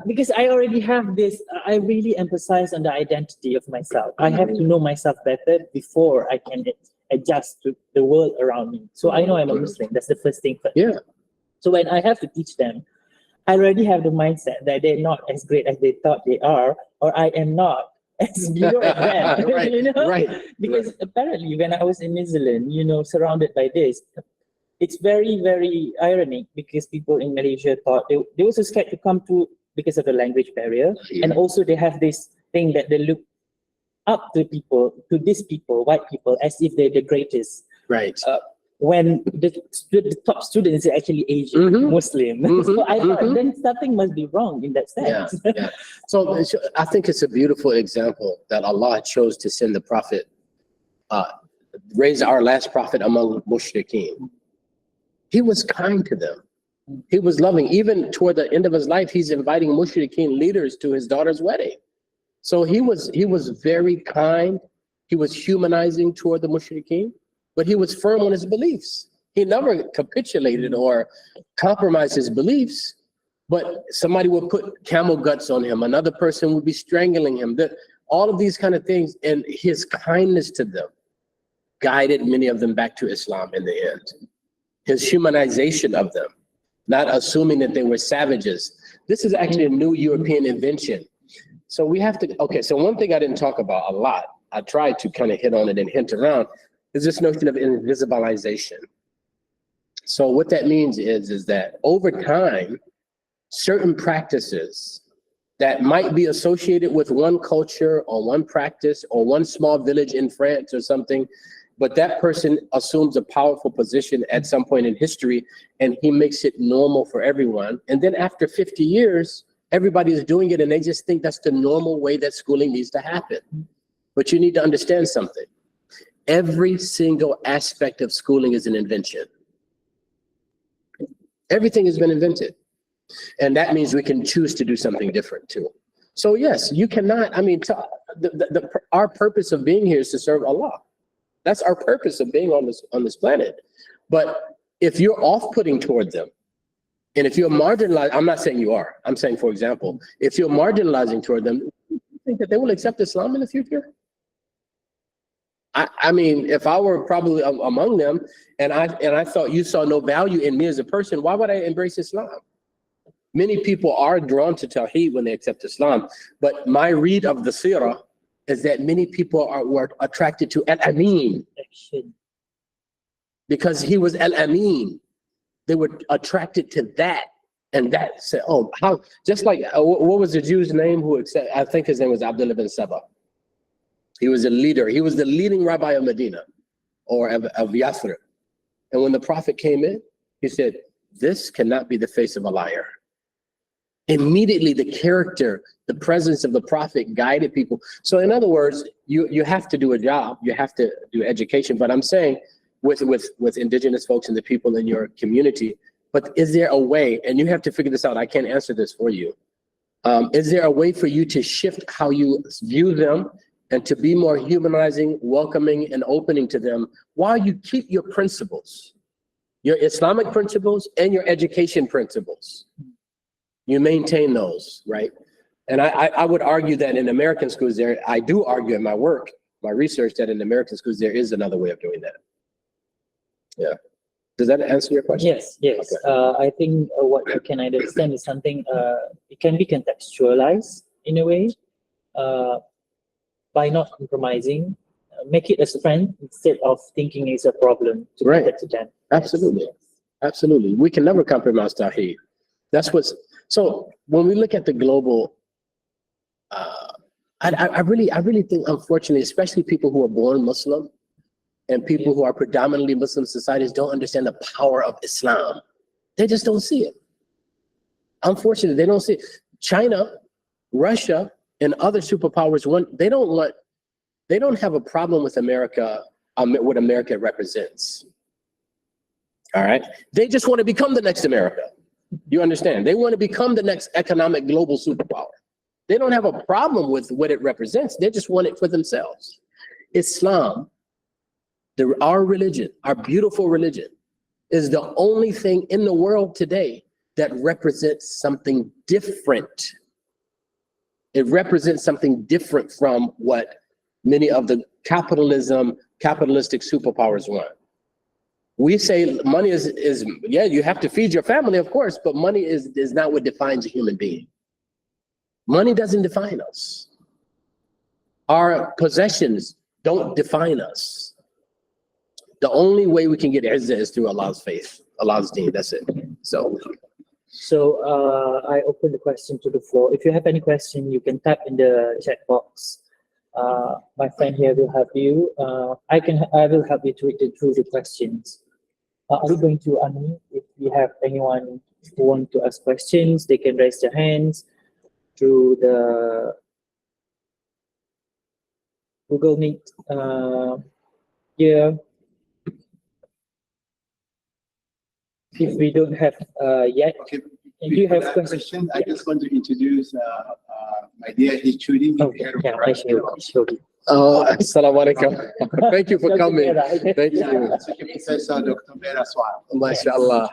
S1: Because I already have this, I really emphasize on the identity of myself. I have to know myself better before I can adjust to the world around me. So I know I'm a Muslim. That's the first thing.
S2: Yeah.
S1: So when I have to teach them, I already have the mindset that they're not as great as they thought they are, or I am not as below as them.
S2: Right, right.
S1: Because apparently when I was in New Zealand, surrounded by this, it's very, very ironic because people in Malaysia thought they were so scared to come to because of the language barrier.
S2: Yeah.
S1: And also they have this thing that they look up to these people, white people, as if they're the greatest.
S2: Right.
S1: When the top students are actually Asian, Muslim. So I thought then something must be wrong in that
S2: Yeah,
S1: sense.
S2: yeah. So I think it's a beautiful example that Allah chose to send the Prophet, raise our last prophet among mushrikeen. He was kind to them. He was loving. Even toward the end of his life, he's inviting mushrikeen leaders to his daughter's wedding. So he was very kind. He was humanizing toward the mushrikeen, but he was firm on his beliefs. He never capitulated or compromised his beliefs, but somebody would put camel guts on him. Another person would be strangling him. All of these kind of things, and his kindness to them guided many of them back to Islam in the end. His humanization of them, not assuming that they were savages. This is actually a new European invention. So we have to, okay, so one thing I didn't talk about a lot, I tried to kind of hit on it and hint around, is this notion of invisibilization. So what that means is that over time, certain practices that might be associated with one culture or one practice or one small village in France or something, but that person assumes a powerful position at some point in history and he makes it normal for everyone. And then after 50 years, everybody is doing it and they just think that's the normal way that schooling needs to happen. But you need to understand something. Every single aspect of schooling is an invention. Everything has been invented. And that means we can choose to do something different too. So yes, you cannot, our purpose of being here is to serve Allah. That's our purpose of being on this planet. But if you're off-putting toward them, and if you're marginalized, I'm not saying you are, I'm saying, for example, if you're marginalizing toward them, you think that they will accept Islam in the future? I mean, if I were probably among them and I thought you saw no value in me as a person, why would I embrace Islam? Many people are drawn to Tawheed when they accept Islam, but my read of the seerah is that many people were attracted to Al-Amin because he was Al-Amin. They were attracted to that, and that said, oh, how, just like, what was the Jew's name who accepted, I think his name was Abdullah bin Saba. He was a leader. He was the leading rabbi of Medina or of Yathrib. And when the prophet came in, he said, this cannot be the face of a liar. Immediately, the character, the presence of the prophet guided people. So in other words, you have to do a job. You have to do education. But I'm saying with indigenous folks and the people in your community, but is there a way, and you have to figure this out, I can't answer this for you. Is there a way for you to shift how you view them and to be more humanizing, welcoming, and opening to them while you keep your principles, your Islamic principles and your education principles? You maintain those, right? And I would argue that in American schools I do argue in my work, my research, that in American schools, there is another way of doing that. Yeah. Does that answer your question?
S1: Yes, yes. Okay. I think what you can understand is something, it can be contextualized in a way, by not compromising, make it a strength instead of thinking it's a problem to
S2: Right.
S1: give it to them.
S2: Absolutely.
S1: Yes.
S2: Absolutely. We can never compromise Tawheed. That's what's, so when we look at the global, I really think, unfortunately, especially people who are born Muslim and people who are predominantly Muslim societies don't understand the power of Islam. They just don't see it. Unfortunately, they don't see it. China, Russia, and other superpowers, they don't have a problem with America, what America represents. All right. They just want to become the next America. You understand? They want to become the next economic global superpower. They don't have a problem with what it represents. They just want it for themselves. Islam, our religion, our beautiful religion, is the only thing in the world today that represents something different. It represents something different from what many of the capitalistic superpowers want. We say money is yeah, you have to feed your family, of course, but money is not what defines a human being. Money doesn't define us. Our possessions don't define us. The only way we can get izzah is through Allah's faith, Allah's deen, that's it. So
S1: I open the question to the floor. If you have any question, you can type in the chat box. My friend here will help you. I will help you to read through the questions. Are we going to unmute? If we have anyone who want to ask questions, they can raise their hands through the Google Meet here. If we don't have yet,
S4: Okay.
S1: if you have
S4: That
S1: questions,
S4: question, I just want to introduce my dear Hichudi.
S1: okay, yeah, sure.
S2: Assalamu alaikum. Thank you for coming. Thank you.
S4: Professor Dr. Mera Swal.
S2: MashaAllah.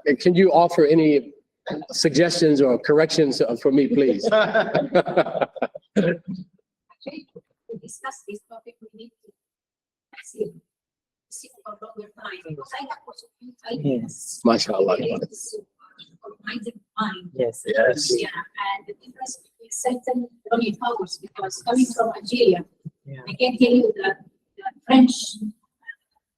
S2: And can you offer any suggestions or corrections for me, please?
S3: Actually, to discuss this topic, we need to sit for a longer time because I have also few ideas.
S2: MashaAllah.
S3: Organizing mind.
S1: Yes.
S2: Yes.
S3: Yeah, and the difference between certain colonial powers, because coming from Algeria,
S1: Yeah.
S3: I can tell you that the French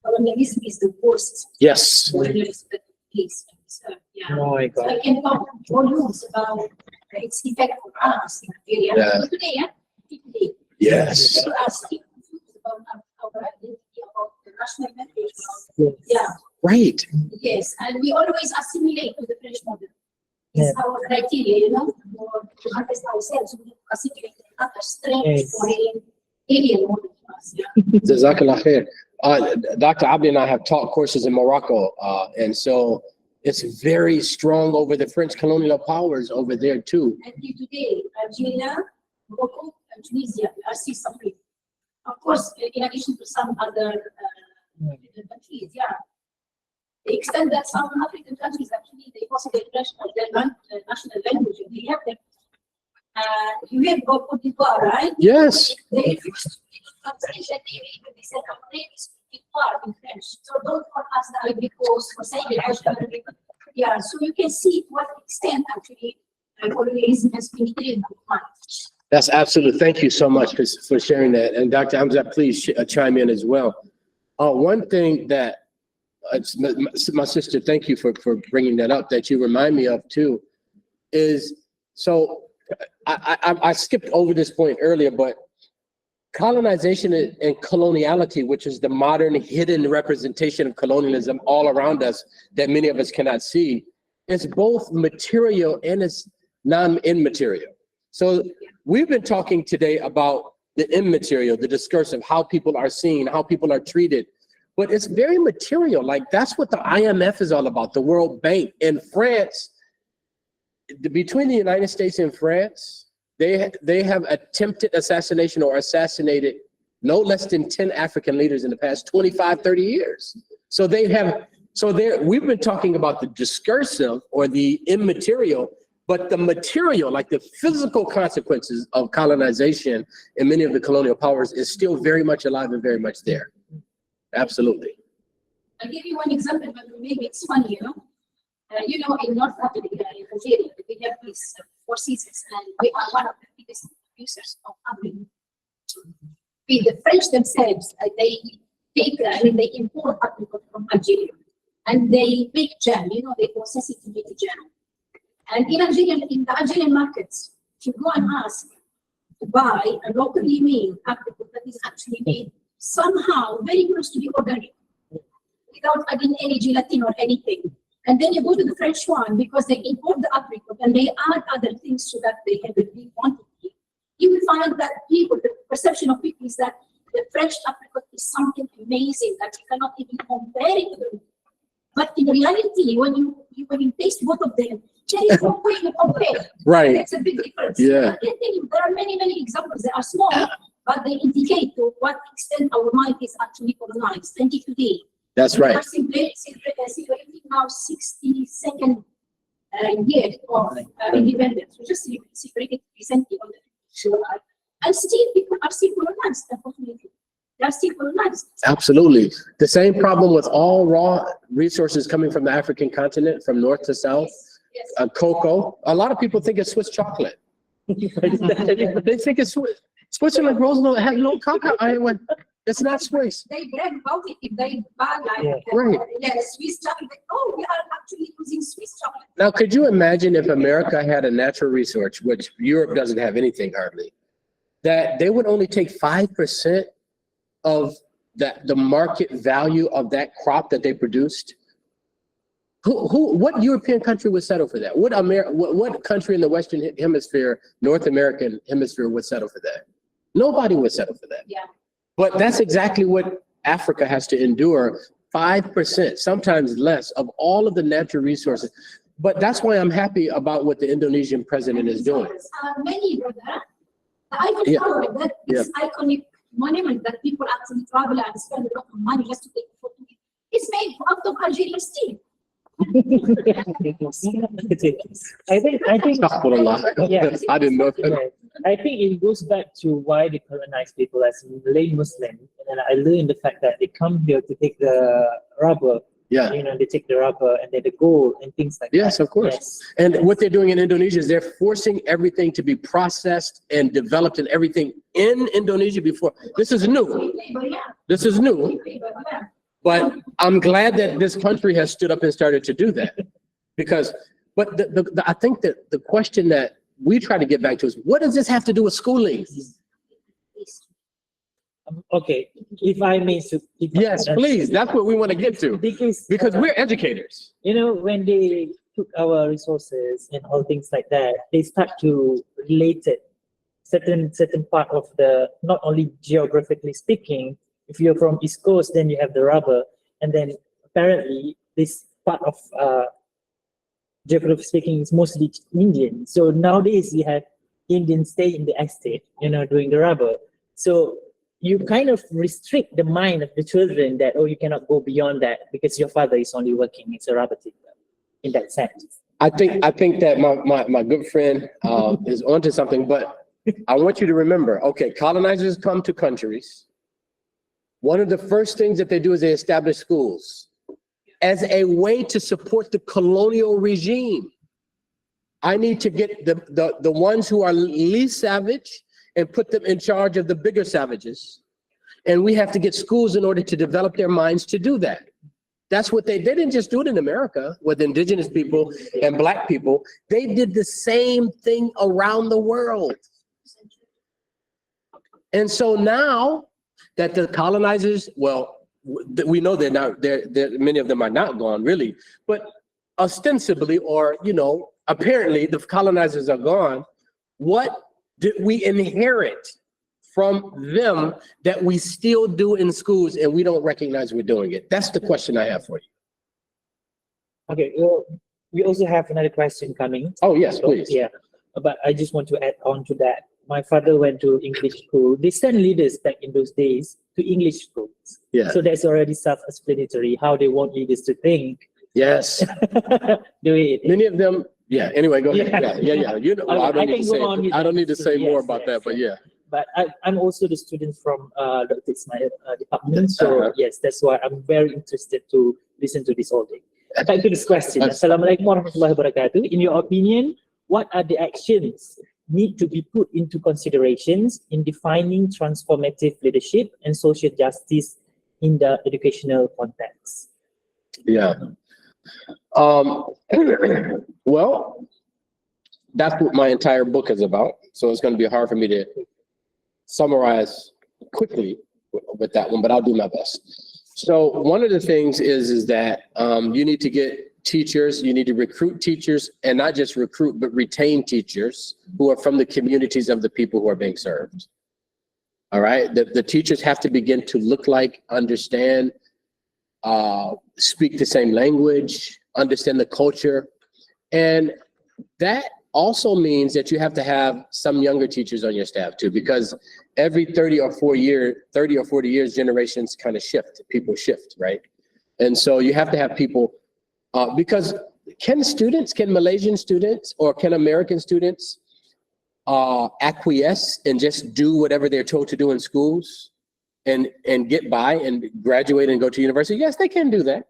S3: colonialism is the worst.
S2: Yes.
S3: Where there is the peace. So, yeah.
S1: Oh my
S3: So
S1: God.
S3: I can talk volumes about its effect on us in Algeria.
S2: Yeah.
S3: Today,
S2: Yes.
S3: people are still confused about our identity, about the national language.
S1: Yes.
S3: Yeah,
S2: Right.
S3: yes, and we always assimilate to the French model.
S1: Yeah.
S3: It's our criteria, or to harvest ourselves, we assimilate another strength
S1: Yes.
S3: for an alien model to us. Yeah.
S2: Jazakallah khair. Dr. Abdi and I have taught courses in Morocco, and so it's very strong over the French colonial powers over there too.
S3: Until today, Algeria, Morocco, and Tunisia are still suffering. Of course, in addition to some other countries, yeah. The extent that some African countries actually they possibly national language, they have them. You have Cote d'Ivoire, right?
S2: Yes.
S3: They refuse to speak translation. They said, "I'm ready to speak part in French." So don't call us the Ivory Coast or say the Algeria. Yeah, so you can see to what extent actually colonialism has been in our minds.
S2: That's absolute. Thank you so much for sharing that. And Dr. Hamza, please chime in as well. One thing that my sister, thank you for bringing that up, that you remind me of too, is so I skipped over this point earlier, but colonization and coloniality, which is the modern hidden representation of colonialism all around us that many of us cannot see, is both material and it's non-immaterial. So we've been talking today about the immaterial, the discursive, how people are seen, how people are treated, but it's very material. Like that's what the IMF is all about, the World Bank. In France, between the United States and France, they have attempted assassination or assassinated no less than 10 African leaders in the past 25, 30 years. So we've been talking about the discursive or the immaterial, but the material, like the physical consequences of colonization in many of the colonial powers is still very much alive and very much there. Absolutely.
S3: I'll give you one example, but maybe it's funny, in North Africa, in Algeria, we have these 4 seasons, and we are one of the biggest producers of agri. The French themselves, they import apricot from Algeria, and they make jam. They process it to make jam. And in the Algerian markets, if you go and ask to buy a locally made apricot that is actually made somehow very close to the organic, without adding any gelatin or anything. And then you go to the French one because they import the apricot and they add other things so that they have a big quantity. You will find that the perception of people is that the French apricot is something amazing that you cannot even compare it to. But in reality, when you taste both of them, there is no way to compare.
S2: Right.
S3: It's a big difference.
S2: Yeah.
S3: There are many, many examples that are small, but they indicate to what extent our mind is actually colonized. And today,
S2: That's right.
S3: We are celebrating now 62nd year of independence. We just celebrated recently on the July. And still people are still colonized, unfortunately. They are still colonized.
S2: Absolutely. The same problem with all raw resources coming from the African continent, from north to south.
S3: Yes.
S2: Cocoa. A lot of people think it's Swiss chocolate. They think it's Swiss. Switzerland grows no cocoa. It's not Swiss.
S3: They brag about it if they buy
S2: Right.
S3: Swiss chocolate. Oh, we are actually using Swiss chocolate.
S2: Now, could you imagine if America had a natural resource, which Europe doesn't have anything hardly, that they would only take 5% of the market value of that crop that they produced? What European country would settle for that? What country in the Western Hemisphere, North American Hemisphere would settle for that? Nobody would settle for that.
S3: Yeah.
S2: But that's exactly what Africa has to endure, 5%, sometimes less, of all of the natural resources. But that's why I'm happy about what the Indonesian president is doing.
S3: Many, brother. The Eiffel Tower, that is iconic monument that people actually travel and spend a lot of money just to take a photo. It's made out of Algerian steel.
S1: I think
S2: Astaghfirullah.
S1: Yeah.
S2: I didn't know that.
S1: Yeah. I think it goes back to why they colonize people as Malay Muslim. And then I learned the fact that they come here to take the rubber.
S2: Yeah.
S1: They take the rubber and then the gold and things like that.
S2: Yes, of course.
S1: Yes.
S2: And what they're doing in Indonesia is they're forcing everything to be processed and developed and everything in Indonesia before. This is new. This is new. But I'm glad that this country has stood up and started to do that. But I think that the question that we try to get back to is, what does this have to do with schooling?
S1: Okay, if I may.
S2: Yes, please. That's what we want to get to. Because we're educators.
S1: When they took our resources and all things like that, they start to relate it. Certain part of not only geographically speaking, if you're from East Coast, then you have the rubber. And then apparently this part of geographically speaking is mostly Indian. So nowadays you have Indians stay in the estate, doing the rubber. So you kind of restrict the mind of the children that, you cannot go beyond that because your father is only working as a rubber tipper in that sense.
S2: I think that my good friend is onto something, but I want you to remember, okay, colonizers come to countries. One of the first things that they do is they establish schools as a way to support the colonial regime. I need to get the ones who are least savage and put them in charge of the bigger savages. And we have to get schools in order to develop their minds to do that. That's what they didn't just do it in America with indigenous people and Black people. They did the same thing around the world. And so now that the colonizers, well, we know they're not, many of them are not gone really, but ostensibly, or, you know, apparently the colonizers are gone. What did we inherit from them that we still do in schools and we don't recognize we're doing it? That's the question I have for you.
S1: Okay, well, we also have another question coming.
S2: Oh, yes, please.
S1: Yeah, but I just want to add on to that. My father went to English school. They sent leaders back in those days to English schools.
S2: Yeah.
S1: So that's already self-explanatory how they want leaders to think.
S2: Yes.
S1: The way it is.
S2: Many of them, yeah, anyway, go ahead.
S1: Yeah.
S2: Yeah. You know,
S1: I
S2: I don't
S1: can
S2: need to
S1: go
S2: say,
S1: on with
S2: I don't
S1: that.
S2: need to say more
S1: Yes,
S2: about
S1: yes,
S2: that, but yeah.
S1: But I'm also the student from Dr. Ismail department. So
S2: Uh-huh.
S1: yes, that's why I'm very interested to listen to this all day. Back to this question.
S2: That's-
S1: Assalamualaikum warahmatullahi wabarakatuh. In your opinion, what are the actions need to be put into considerations in defining transformative leadership and social justice in the educational context?
S2: Yeah. Well, that's what my entire book is about. So it's going to be hard for me to summarize quickly with that one, but I'll do my best. So one of the things is that you need to get teachers, you need to recruit teachers, and not just recruit, but retain teachers who are from the communities of the people who are being served. All right, the teachers have to begin to look like, understand, speak the same language, understand the culture. And that also means that you have to have some younger teachers on your staff too, because every 30 or 40 years, generations kind of shift, people shift, right? And so you have to have people, because can Malaysian students or can American students acquiesce and just do whatever they're told to do in schools and get by and graduate and go to university? Yes, they can do that.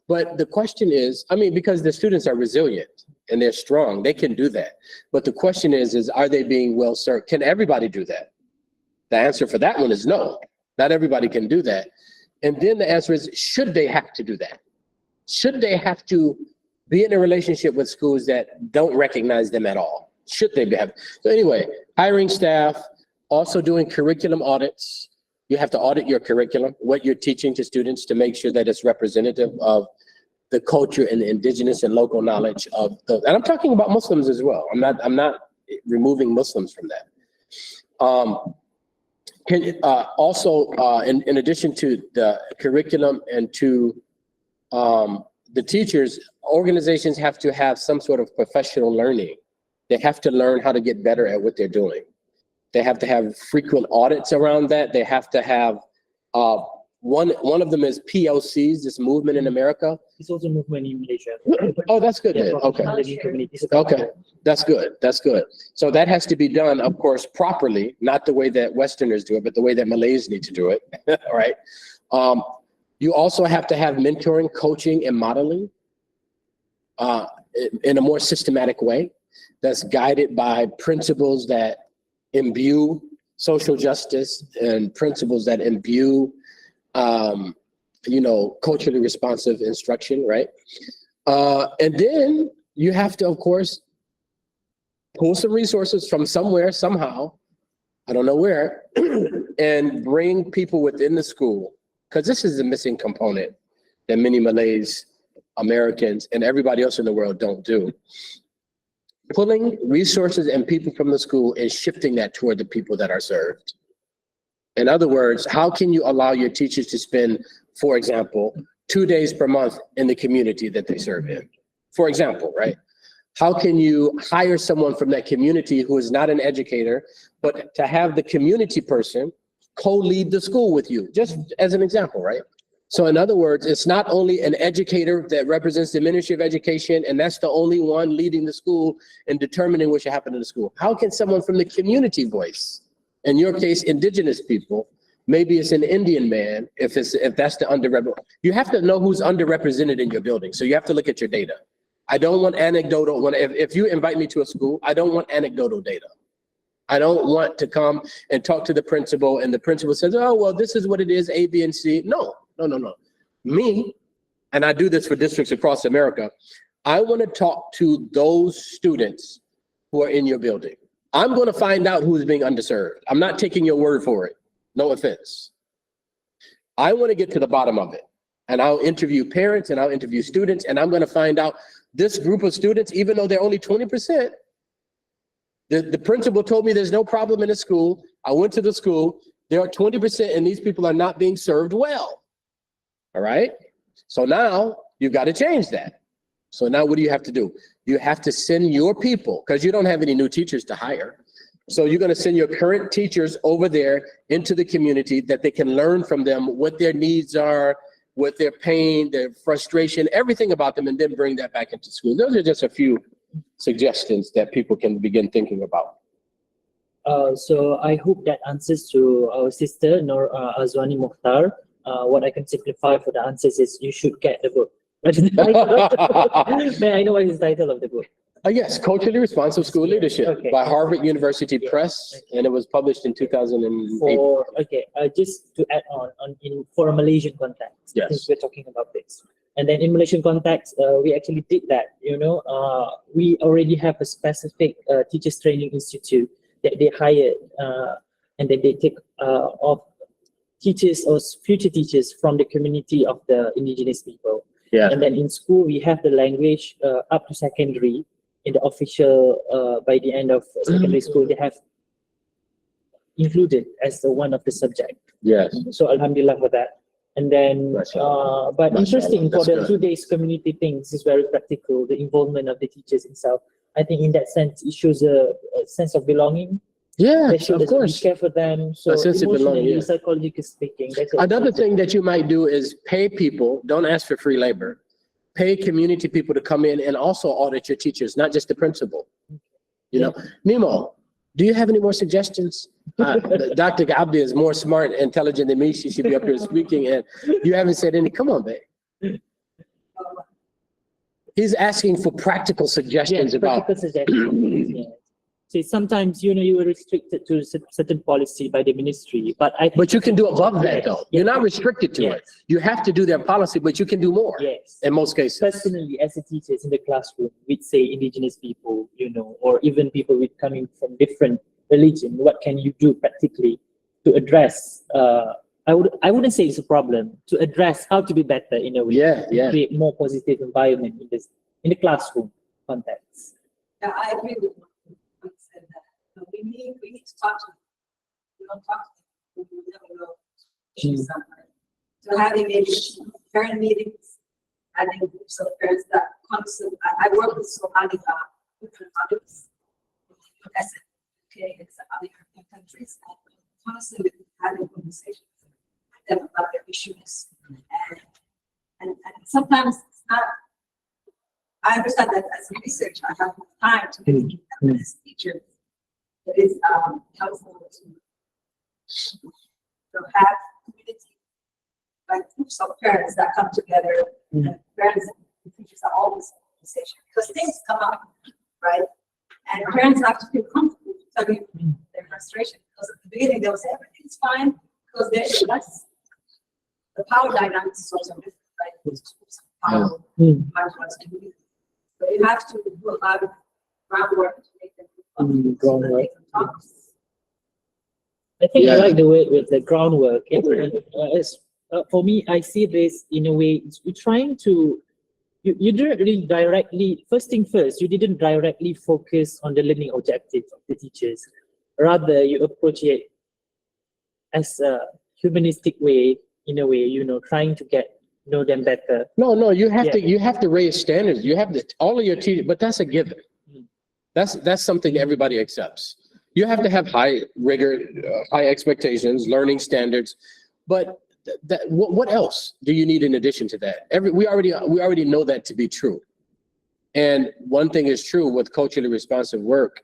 S2: But the question is, I mean, because the students are resilient and they're strong, they can do that. But the question is are they being well served? Can everybody do that? The answer for that one is no. Not everybody can do that. And then the answer is, should they have to do that? Should they have to be in a relationship with schools that don't recognize them at all? Should they have? So anyway, hiring staff, also doing curriculum audits. You have to audit your curriculum, what you're teaching to students, to make sure that it's representative of the culture and the indigenous and local knowledge of the, and I'm talking about Muslims as well. I'm not removing Muslims from that. In addition to the curriculum and to the teachers, organizations have to have some sort of professional learning. They have to learn how to get better at what they're doing. They have to have frequent audits around that. They have to have, one of them is PLCs, this movement in America.
S1: It's also a movement in Malaysia.
S2: Oh, that's good.
S1: Yeah,
S2: Then. Okay.
S1: professional learning communities.
S2: Okay, that's good. That's good. So that has to be done, of course, properly, not the way that Westerners do it, but the way that Malays need to do it. All right. You also have to have mentoring, coaching, and modeling in a more systematic way that's guided by principles that imbue social justice and principles that imbue, culturally responsive instruction, right? And then you have to, of course, pull some resources from somewhere, somehow, I don't know where, and bring people within the school, because this is the missing component that many Malays, Americans, and everybody else in the world don't do. Pulling resources and people from the school and shifting that toward the people that are served. In other words, how can you allow your teachers to spend, for example, 2 days per month in the community that they serve in? For example, right? How can you hire someone from that community who is not an educator, but to have the community person co-lead the school with you, just as an example, right? So in other words, it's not only an educator that represents the Ministry of Education, and that's the only one leading the school and determining what should happen in the school. How can someone from the community voice, in your case, indigenous people, maybe it's an Indian man, if that's the underrepresented, you have to know who's underrepresented in your building. So you have to look at your data. I don't want anecdotal, if you invite me to a school, I don't want anecdotal data. I don't want to come and talk to the principal and the principal says, oh, well, this is what it is, A, B, and C. No. Me, and I do this for districts across America, I want to talk to those students who are in your building. I'm going to find out who's being underserved. I'm not taking your word for it. No offense. I want to get to the bottom of it. And I'll interview parents and I'll interview students, and I'm going to find out this group of students, even though they're only 20%, the principal told me there's no problem in the school. I went to the school. There are 20%, and these people are not being served well. All right. So now you've got to change that. So now what do you have to do? You have to send your people, because you don't have any new teachers to hire. So you're going to send your current teachers over there into the community that they can learn from them what their needs are, what their pain, their frustration, everything about them, and then bring that back into school. Those are just a few suggestions that people can begin thinking about.
S1: So I hope that answers to our sister, Nur Azwani Mukhtar. What I can simplify for the answers is you should get the book. May I know what is the title of the book?
S2: Yes, Culturally Responsive School Leadership by Harvard University Press, and it was published in 2008.
S1: Just to add on for a Malaysian context,
S2: Yes.
S1: since we're talking about this. And then in Malaysian context, we actually did that, we already have a specific teachers training institute that they hired, and then they take off teachers or future teachers from the community of the indigenous people.
S2: Yeah.
S1: And then in school, we have the language up to secondary. In the official, by the end of secondary school, they have included as one of the subject.
S2: Yes.
S1: So Alhamdulillah for that. And then,
S2: Mashallah.
S1: but interesting for
S2: That's
S1: the
S2: good.
S1: 2 days community things is very practical. The involvement of the teachers itself. I think in that sense, it shows a sense of belonging.
S2: Yeah,
S1: They show
S2: of
S1: that we
S2: course.
S1: care for them. So
S2: A sense of belonging,
S1: emotionally,
S2: yeah.
S1: psychologically speaking, that's
S2: Another thing that you might do is pay people, don't ask for free labor. Pay community people to come in and also audit your teachers, not just the principal. Nemo, do you have any more suggestions? Dr. Abdi is more smart and intelligent than me. She should be up here speaking, and you haven't said any. Come on, babe. He's asking for practical suggestions about.
S1: practical suggestions. Yeah. So sometimes, you were restricted to certain policy by the ministry, but I think
S2: But you can do above that, though. You're not restricted to
S1: Yes.
S2: it. You have to do their policy, but you can do more
S1: yes.
S2: in most cases.
S1: Personally, as a teacher in the classroom with, say, indigenous people, or even people with coming from different religion, what can you do practically to address? I wouldn't say it's a problem, to address how to be better in a way.
S2: Yeah,
S1: to
S2: yeah.
S1: create more positive environment in the classroom context.
S3: Yeah, I agree with what you said that. So we need to talk to them. We don't talk to them, we never know. So having maybe parent meetings, having groups of parents that constant, I work with Somali different others. Okay, it's other European countries, and constantly having conversations with them about their issues. And sometimes it's not, I understand that as a researcher, I have time to really as teachers. It is helpful to have community, like groups of parents that come together. And parents and teachers are always in conversation because things come up, right? And parents have to feel comfortable telling their frustration, because at the beginning they'll say everything's fine because there's less. The power dynamics is also different, right? There's power, much less community. So you have to do a lot of groundwork to make them feel comfortable so that they can talk.
S1: I think I
S2: Yeah.
S1: like the way with the groundwork. For me, I see this in a way, you're trying to, you didn't really directly, first thing first, you didn't directly focus on the learning objectives of the teachers. Rather, you approach it as a humanistic way, in a way, trying to know them better.
S2: No, you have
S1: Yeah.
S2: to raise standards. You have to, all of your teachers, but that's a given. That's something everybody accepts. You have to have high rigor, high expectations, learning standards, but what else do you need in addition to that? We already know that to be true. And one thing is true with culturally responsive work,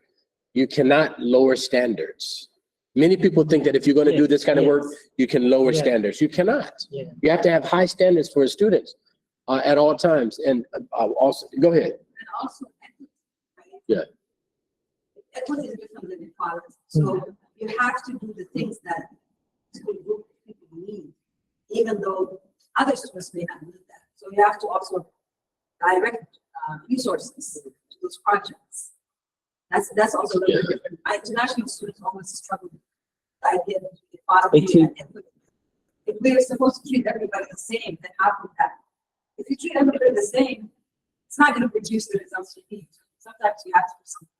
S2: you cannot lower standards. Many people think that if you're going to do this kind of work, you can lower
S1: Yeah.
S2: standards. You cannot.
S1: Yeah.
S2: You have to have high standards for students at all times. And also, go ahead.
S3: And also equity, right?
S2: Yeah.
S3: Equity is different than equality. So you have to do the things that school group people need, even though other students may not need that. So you have to also direct resources to those projects.
S5: That's also
S2: Yeah.
S5: international students always struggle with the idea that we part of
S1: It will-
S5: if we're supposed to treat everybody the same, then how could that? If you treat everybody the same, it's not going to produce the results you need. Sometimes you have to do something.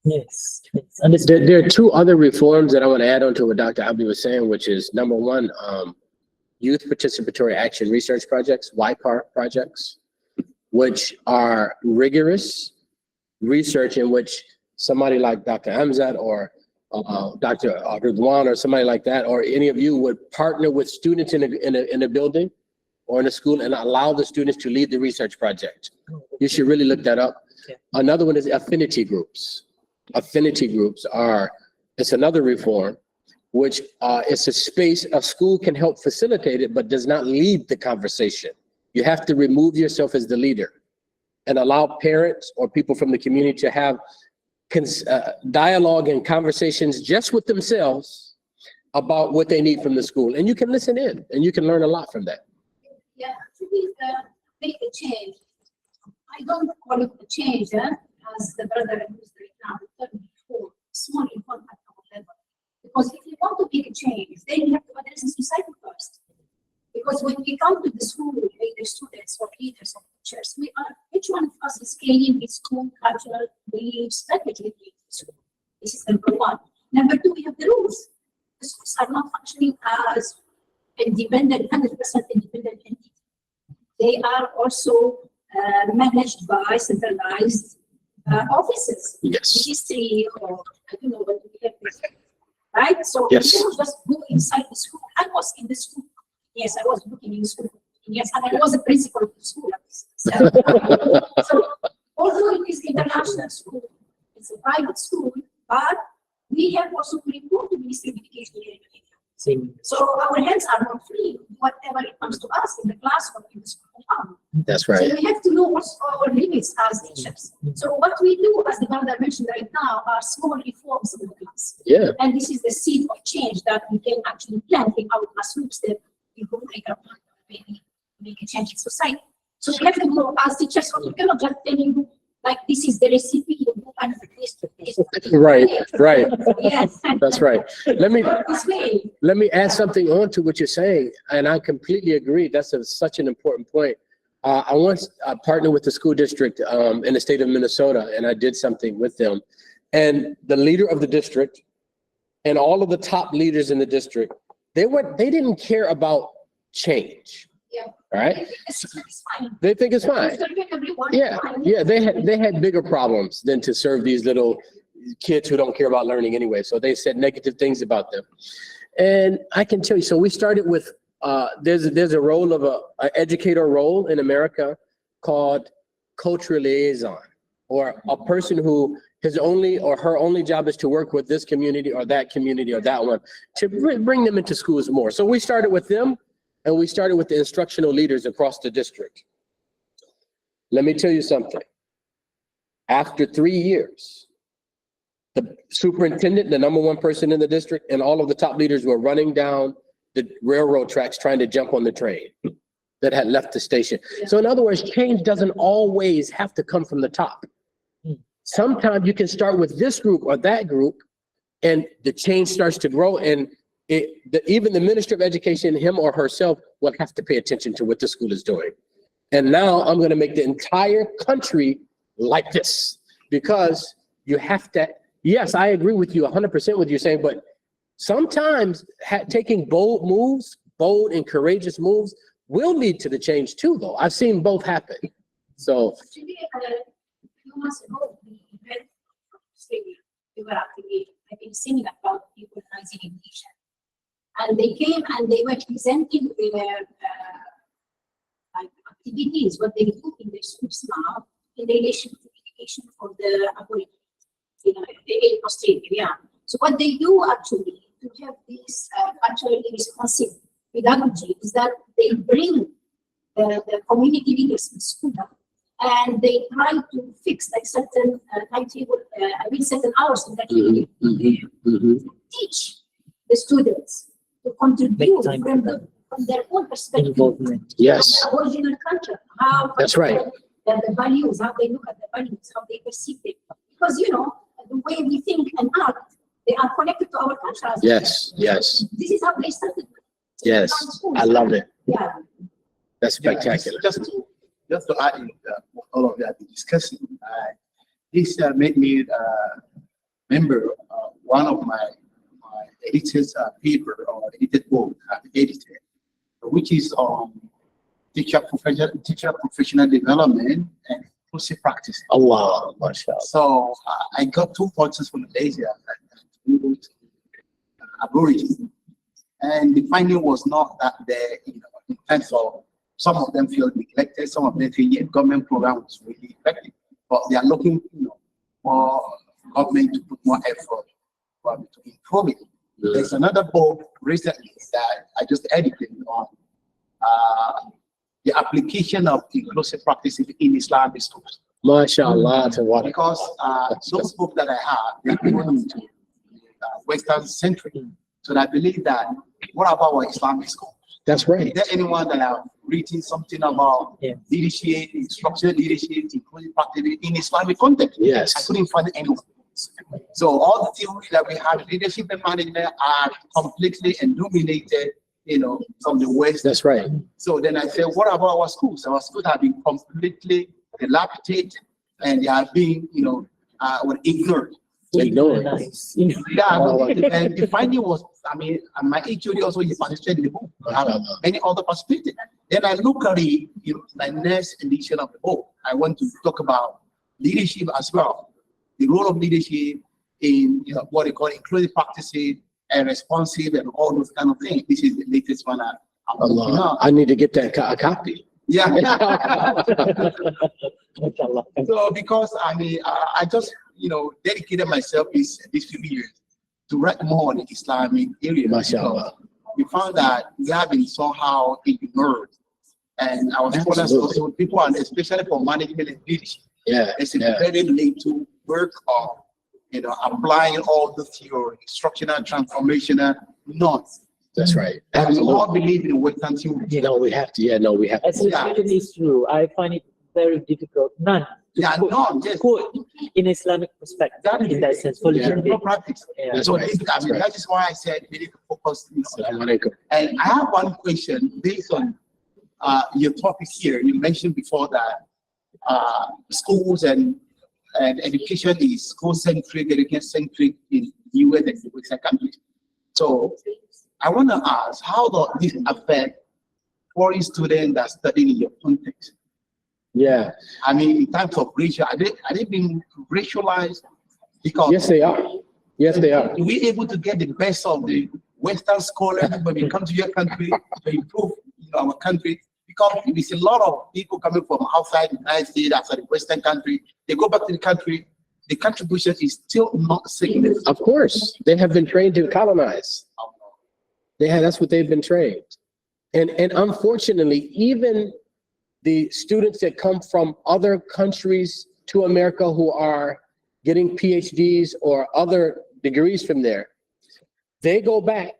S1: Yes. Understood.
S2: There are two other reforms that I want to add on to what Dr. Abdi was saying, which is number one, youth participatory action research projects, YPAR projects, which are rigorous research in which somebody like Dr. Amzad or Dr. Ridwan or somebody like that, or any of you would partner with students in a building or in a school and allow the students to lead the research project. You should really look that up.
S1: Yeah.
S2: Another one is affinity groups. Affinity groups it's another reform, which it's a space a school can help facilitate it, but does not lead the conversation. You have to remove yourself as the leader and allow parents or people from the community to have dialogue and conversations just with themselves about what they need from the school. And you can listen in and you can learn a lot from that.
S3: Yeah, actually, make a change. I don't call it a change, as the brother used right now, the term before, small informed at our level. Because if you want to make a change, then you have to address the society first. Because when we come to the school, either students or leaders or teachers, each one of us is carrying its own cultural beliefs, strategy. This is number one. Number two, we have the rules. The schools are not functioning as independent, 100% independent entity. They are also managed by centralized offices.
S2: Yes.
S3: Ministry or I don't know what we have this, right? So
S2: Yes.
S3: you don't just go inside the school. I was in the school. Yes, I was working in school. Yes, and I was a principal of the school. So although it is international school, it's a private school, but we have also to report to Ministry of Education here in Kenya.
S1: Same.
S3: So our hands are not free, whatever it comes to us in the classroom, in the school compound.
S2: That's
S3: So
S2: right.
S3: we have to know what's our limits as teachers. So what we do, as the brother mentioned right now, are small reforms in the class.
S2: Yeah.
S3: And this is the seed of change that we can actually plant in our classrooms that we go later on, maybe make a change in society. So we have to go as teachers, we cannot just tell you, like, this is the recipe, you go and this.
S2: Right, right.
S3: Yes.
S2: That's right. Let me
S3: This way.
S2: add something on to what you're saying, and I completely agree. That's such an important point. I once partnered with the school district in the state of Minnesota, and I did something with them. And the leader of the district and all of the top leaders in the district, they didn't care about change.
S3: Yeah.
S2: All right?
S3: It's fine.
S2: They think it's fine. Yeah, yeah, they had bigger problems than to serve these little kids who don't care about learning anyway. So they said negative things about them. And I can tell you, so we started with, there's a role of an educator role in America called cultural liaison, or a person who his only or her only job is to work with this community or that one to bring them into schools more. So we started with them. And we started with the instructional leaders across the district. Let me tell you something. After 3 years, the superintendent, the number one person in the district, and all of the top leaders were running down the railroad tracks trying to jump on the train that had left the station. So in other words, change doesn't always have to come from the top. Sometimes you can start with this group or that group, and the change starts to grow, and even the Minister of Education, him or herself, will have to pay attention to what the school is doing. And now I'm going to make the entire country like this, because you have to, yes, I agree with you 100% with you saying, but sometimes taking bold and courageous moves will lead to the change too, though. I've seen both happen. So
S3: Actually, a few months ago, we went to Australia. We were actually, I've been singing about equalizing education. And they came and they were presenting their activities, what they do in their schools now in relation to education for the Aborigines in Australia. Yeah. So what they do actually to have this culturally responsive pedagogy is that they bring the community leaders in school and they try to fix like certain timetable, certain hours in that to teach the students to contribute from their own perspective.
S1: Involvement.
S2: yes,
S3: Original culture. How
S2: That's right.
S3: the values, how they look at the values, how they perceive it. Because, you know, the way we think and act, they are connected to our culture. as well.
S2: Yes, yes,
S3: This is how they started.
S2: yes. I love it.
S3: Yeah.
S2: That's
S4: Yeah,
S2: spectacular.
S4: just to add in what all of that discussing, this made me remember one of my edited paper or edited book I've edited, which is on teacher professional development and inclusive practice.
S2: Allah, mashallah.
S4: So I got 2 points from Malaysia and Aborigine, and the finding was not that they, you know, in terms of some of them feel neglected, some of them feel yeah, government program was really effective, but they are looking, you know, for government to put more effort to improve it. There's another book recently that I just edited on the application of inclusive practices in Islamic schools.
S2: Mashallah, to what?
S4: Because those books that I have, they're going to Western centric. So I believe that what about our Islamic schools?
S2: That's
S4: Is
S2: right.
S4: there anyone that have written something about
S1: Yeah.
S4: leadership, structured leadership, including practice in Islamic context? I
S2: Yes,
S4: couldn't find anyone. So all the theories that we have, leadership and management, are completely and dominated, you know, from the West.
S2: that's right.
S4: So then I said, what about our schools? Our schools have been completely dilapidated, and they are being, you know, ignored.
S2: Ignore it.
S1: Nice.
S4: Yeah, and the finding was, I mean, and my HOD also participated in the book. Many other participated. Then I look at the, you know, my next edition of the book. I want to talk about leadership as well, the role of leadership in, you know, what they call inclusive practices and responsive and all those kind of things. This is the latest one I'm working
S2: Allah,
S4: on.
S2: I need to get that a copy.
S4: Yeah.
S1: Mashallah.
S4: So because I mean, I just, you know, dedicated myself these few years to write more on the Islamic area.
S2: Mashallah.
S4: We found that we have been somehow ignored, and our scholars
S2: Absolutely.
S4: also, people, and especially for management and leadership,
S2: Yeah,
S4: it's
S2: yeah.
S4: very late to work on, you know, applying all the theory, structural, transformational, not.
S2: That's right.
S4: And we all
S2: Absolutely.
S4: believe in Western theory.
S2: No, we have to. Yeah, no, we have to.
S1: Association is true. I find it very difficult. None. To
S4: Yeah,
S1: quote,
S4: no, yes.
S1: quote in Islamic perspective in that sense. For
S2: Yeah.
S1: leadership.
S4: No practice.
S1: Yeah.
S2: That's
S4: So
S2: right.
S4: this, I
S2: That's
S4: mean,
S2: right.
S4: that is why I said we need to focus, you know,
S2: Assalamu alaikum.
S4: And I have one question based on your topic here. You mentioned before that schools and education is school-centric, education-centric in the US and the Western countries. So I want to ask, how does this affect foreign students that study in your context?
S2: Yeah.
S4: I mean, in terms of racial, are they being racialized? Because
S2: Yes, they are. Yes, they are.
S4: are we able to get the best of the Western scholars when we come to your country to improve, you know, our country? Because there's a lot of people coming from outside the United States, outside the Western country. They go back to the country, the contribution is still not significant.
S2: Of course, they have been trained to colonize. That's what they've been trained. And unfortunately, even the students that come from other countries to America who are getting PhDs or other degrees from there, they go back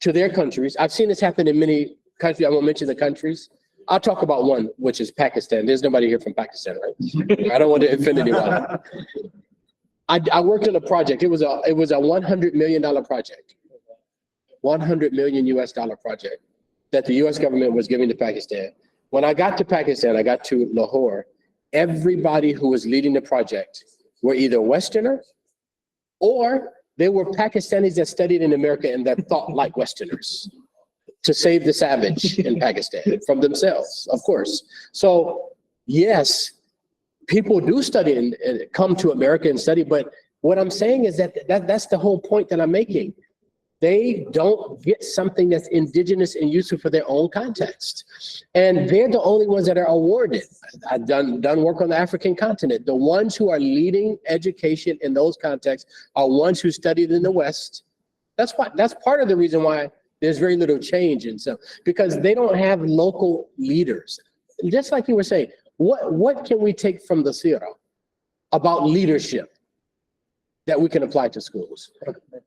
S2: to their countries. I've seen this happen in many countries. I won't mention the countries. I'll talk about one, which is Pakistan. There's nobody here from Pakistan, right? I don't want to offend anyone. I worked on a project. It was a $100 million project. $100 million US project that the US government was giving to Pakistan. When I got to Pakistan, I got to Lahore, everybody who was leading the project were either Westerner or they were Pakistanis that studied in America and that thought like Westerners to save the savage in Pakistan from themselves, of course. So yes, people do study and come to America and study, but what I'm saying is that's the whole point that I'm making. They don't get something that's indigenous and useful for their own context. And they're the only ones that are awarded. I've done work on the African continent. The ones who are leading education in those contexts are ones who studied in the West. That's part of the reason why there's very little change in some, because they don't have local leaders. Just like you were saying, what can we take from the Sirah about leadership that we can apply to schools?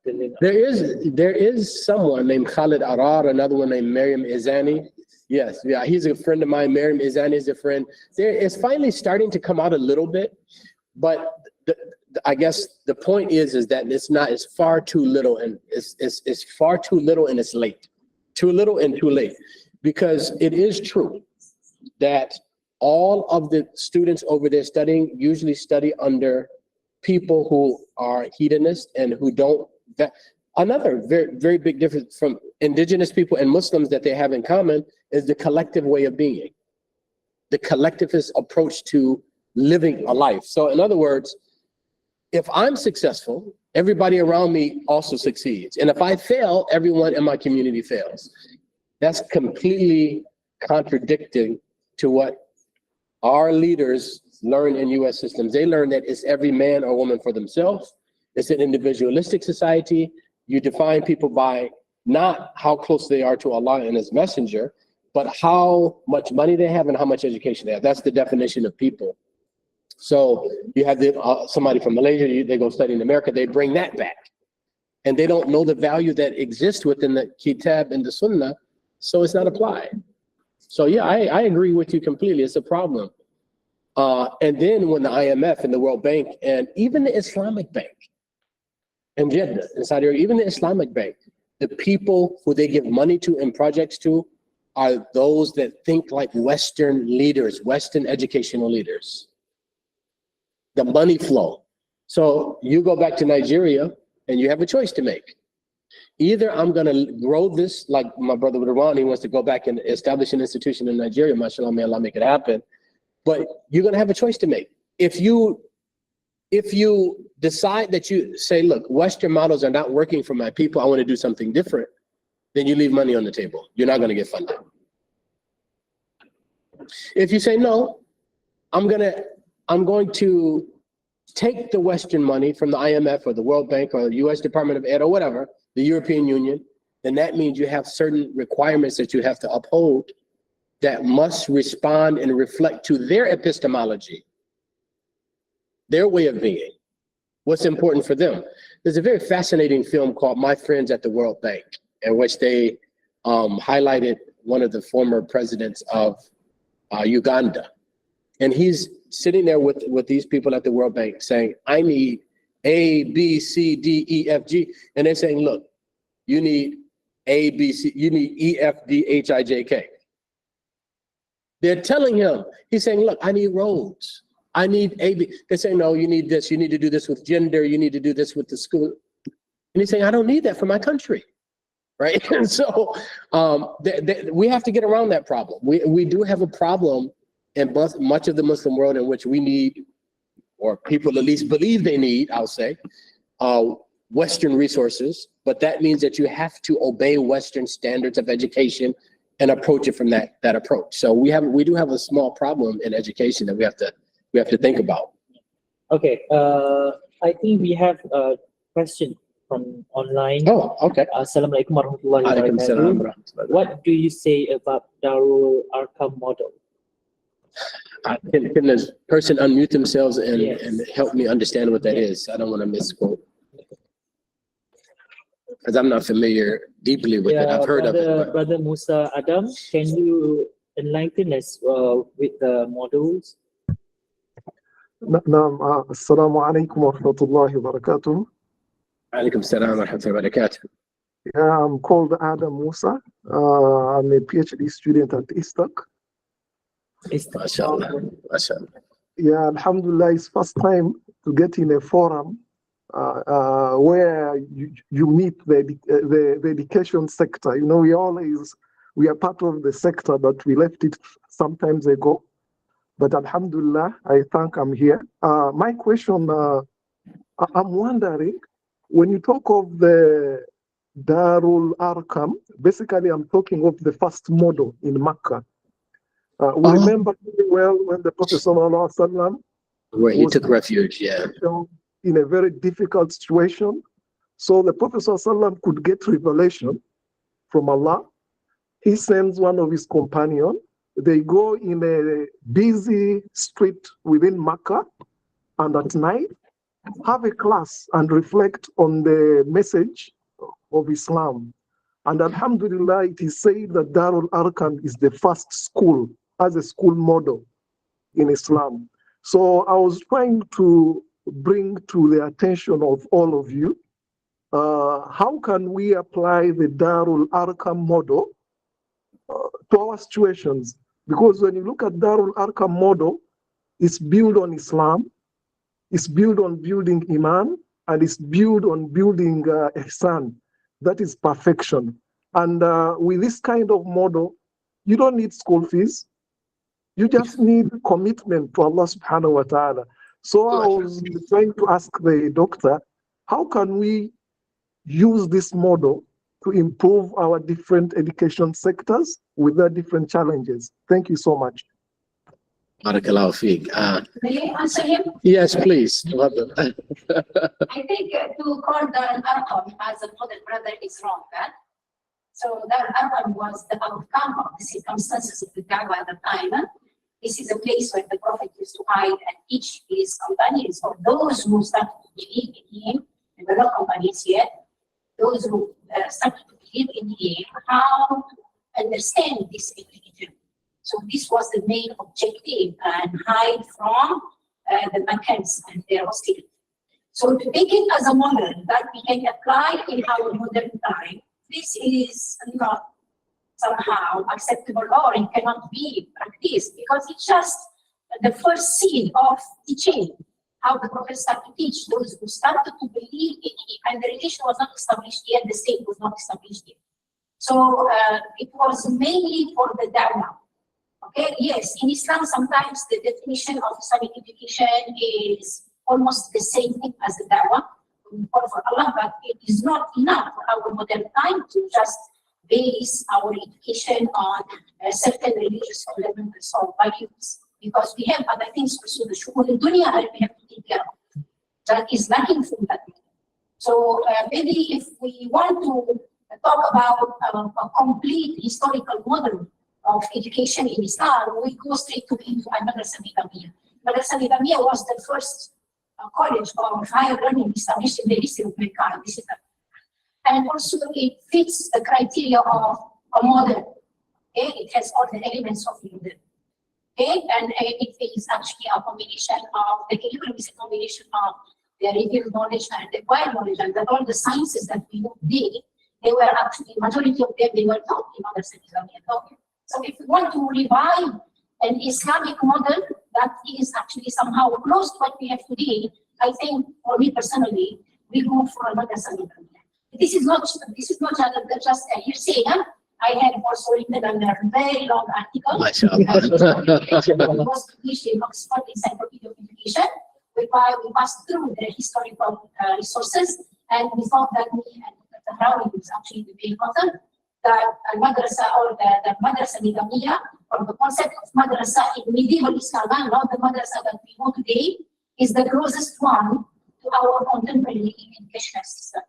S2: There is someone named Khalid Arar, another one named Maryam Izani. Yes, yeah, he's a friend of mine. Miriam Izan is a friend. It's finally starting to come out a little bit, but I guess the point is that it's far too little, and it's far too little and it's late. Too little and too late. Because it is true that all of the students over there studying usually study under people who are hedonists and who don't. Another very, very big difference from indigenous people and Muslims that they have in common is the collective way of being, the collectivist approach to living a life. So in other words, if I'm successful, everybody around me also succeeds. And if I fail, everyone in my community fails. That's completely contradicting to what our leaders learn in US systems. They learn that it's every man or woman for themselves. It's an individualistic society. You define people by not how close they are to Allah and his messenger, but how much money they have and how much education they have. That's the definition of people. So you have somebody from Malaysia, they go study in America, they bring that back. And they don't know the value that exists within the Kitab and the Sunnah, so it's not applied. So yeah, I agree with you completely. It's a problem. And then when the IMF and the World Bank and even the Islamic Bank in Jeddah, in Saudi Arabia, even the Islamic Bank, the people who they give money to and projects to are those that think like Western leaders, Western educational leaders. The money flow. So you go back to Nigeria and you have a choice to make. Either I'm going to grow this, like my brother Ron, he wants to go back and establish an institution in Nigeria, mashallah, may Allah make it happen. But you're going to have a choice to make. If you decide that you say, look, Western models are not working for my people, I want to do something different, then you leave money on the table. You're not going to get funded. If you say, no, I'm going to take the Western money from the IMF or the World Bank or the US Department of Ed or whatever, the European Union, then that means you have certain requirements that you have to uphold that must respond and reflect to their epistemology, their way of being, what's important for them. There's a very fascinating film called My Friends at the World Bank, in which they highlighted one of the former presidents of Uganda. And he's sitting there with these people at the World Bank saying, I need A, B, C, D, E, F, G. And they're saying, look, you need A, B, C, you need E, F, D, H, I, J, K. They're telling him, he's saying, look, I need roads. I need A, B. They're saying, no, you need this. You need to do this with gender. You need to do this with the school. And he's saying, I don't need that for my country. Right? And so we have to get around that problem. We do have a problem in much of the Muslim world in which we need, or people at least believe they need, I'll say, Western resources, but that means that you have to obey Western standards of education and approach it from that approach. So we do have a small problem in education that we have to think about.
S1: Okay, I think we have a question from online.
S2: Oh, okay.
S1: Assalamualaikum warahmatullahi
S2: Alaikum salam
S1: wabarakatuh.
S2: warahmatullahi.
S1: What do you say about Darul Arqam model?
S2: Can this person unmute themselves and,
S1: Yes.
S2: and help me understand what that is? I don't want to misquote. Because I'm not familiar deeply with it. I've heard of it. but-
S1: Brother Musa Adam, can you enlighten us with the models?
S6: نعم السلام عليكم ورحمة الله وبركاته.
S2: Alaikum salam wa rahmatullahi wa barakatuh.
S6: Yeah, I'm called Adam Musa. I'm a PhD student at ISTAC.
S2: MashaAllah. MashaAllah.
S6: Yeah, Alhamdulillah, it's first time to get in a forum where you meet the education sector. You know, we are part of the sector, but we left it some times ago. But Alhamdulillah, I think I'm here. My question, I'm wondering, when you talk of the Darul Arqam, basically I'm talking of the first model in Makkah. We remember very well when the Prophet ﷺ
S2: Where he
S6: was
S2: took refuge, yeah.
S6: in a very difficult situation. So the Prophet ﷺ could get revelation from Allah. He sends one of his companions. They go in a busy street within Makkah, and at night have a class and reflect on the message of Islam. And Alhamdulillah, it is said that Darul Arqam is the first school as a school model in Islam. So I was trying to bring to the attention of all of you, how can we apply the Darul Arqam model to our situations? Because when you look at Darul Arqam model, it's built on Islam, it's built on building Iman, and it's built on building Ihsan. That is perfection. And with this kind of model, you don't need school fees. You just need commitment to Allah subhanahu wa ta'ala. So I was trying to ask the doctor, how can we use this model to improve our different education sectors with their different challenges? Thank you so much.
S2: Barakallahu feek.
S3: May I answer him?
S2: Yes, please.
S3: I think to call Darul Arqam as a model brother is wrong. So Darul Arqam was the outcome of the circumstances of the Dawah at the time. This is a place where the Prophet used to hide and teach his companions, or those who started to believe in him, and were not companions yet, those who started to believe in him, how to understand this religion. So this was the main objective, and hide from the Meccans and their hostility. So to take it as a model that we can apply in our modern time, this is not somehow acceptable, or it cannot be practiced, because it's just the first scene of teaching, how the Prophet started to teach those who started to believe in him, and the religion was not established yet, the state was not established yet. So it was mainly for the da'wah. Okay, yes, in Islam, sometimes the definition of Islamic education is almost the same thing as the da'wah, for Allah, but it is not enough for our modern time to just base our education on certain religious fundamentals or values, because we have other things to the shughul dunya that we have to take care of. That is lacking from that. So maybe if we want to talk about a complete historical model of education in Islam, we go straight to Madrasa Nidamiyah. Madrasa Nidamiyah was the first college of higher learning established in the history of mankind. This is and also it fits the criteria of a model. Okay? It has all the elements of model. Okay? And it is actually a combination of, the curriculum is a combination of the revealed knowledge and the acquired knowledge, and that all the sciences that we know today, they were actually, majority of them, they were taught in Madrasa Nidamiyah. So if we want to revive an Islamic model that is actually somehow close to what we have today, I think, for me personally, we go for a Madrasa Nidamiyah. This is not just a hearsay. I had also written a very long article. It was published in Oxford Encyclopedia of Education, whereby we passed through the historical resources, and we thought that me and Dr. Harawi, who is actually the main author, that Madrasa, or the Madrasa Nidamiyah, or the concept of Madrasa in medieval Islam, not the Madrasa that we know today, is the closest one to our contemporary educational system.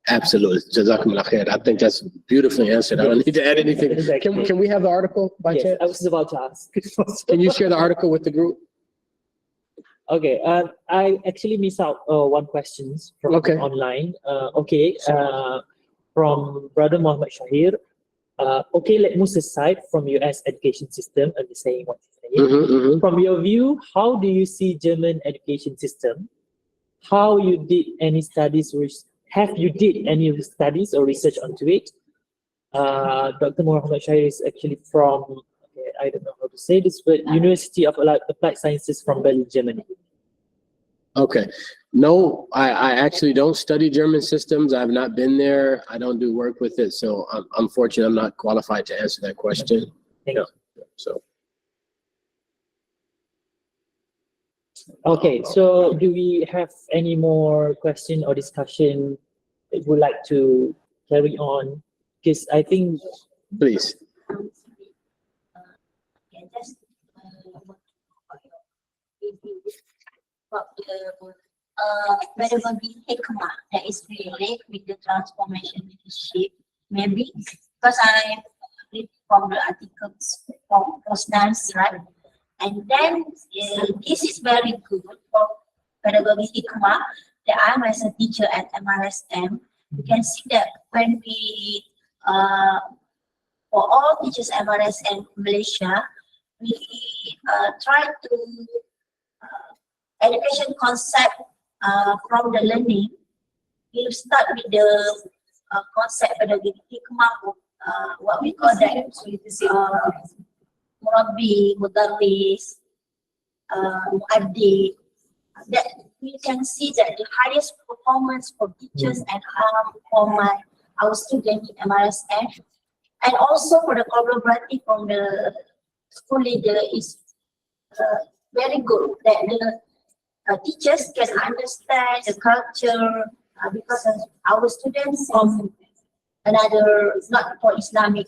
S2: Absolutely. Jazakumullah khair. I think that's beautifully answered. I don't need to add anything.
S1: Exactly.
S2: Can we have the article by
S1: Yes,
S2: chance?
S1: I was about to ask.
S2: Can you share the article with the group?
S1: Okay, I actually missed out one question from
S2: Okay.
S1: online. From Brother Muhammad Shahir. Okay, let move aside from US education system and saying what you're saying. From your view, how do you see German education system? How you did any studies have you did any studies or research onto it? Dr. Muhammad Shahir is actually from, okay, I don't know how to say this, but University of Applied Sciences from Berlin, Germany.
S2: Okay. No, I actually don't study German systems. I've not been there. I don't do work with it. So unfortunately, I'm not qualified to answer that question.
S1: Thank you.
S2: So.
S1: Okay, so do we have any more question or discussion that you would like to carry on? Because I think,
S2: Please.
S3: Just pedagogy hikmah that is related with the transformation leadership, maybe because I read from the articles from Postdance, right? And then this is very good for pedagogy hikmah that I'm as a teacher at MRSM. We can see that when we for all teachers MRS and Malaysia, we try to education concept from the learning. We start with the concept pedagogy hikmah, what we call that, murabbi, mudarris, muaddi. That we can see that the highest performance for teachers and for our students in MRSF, and also for the collaborative from the school leader is very good. That the teachers can understand the culture because our students from another, not for Islamic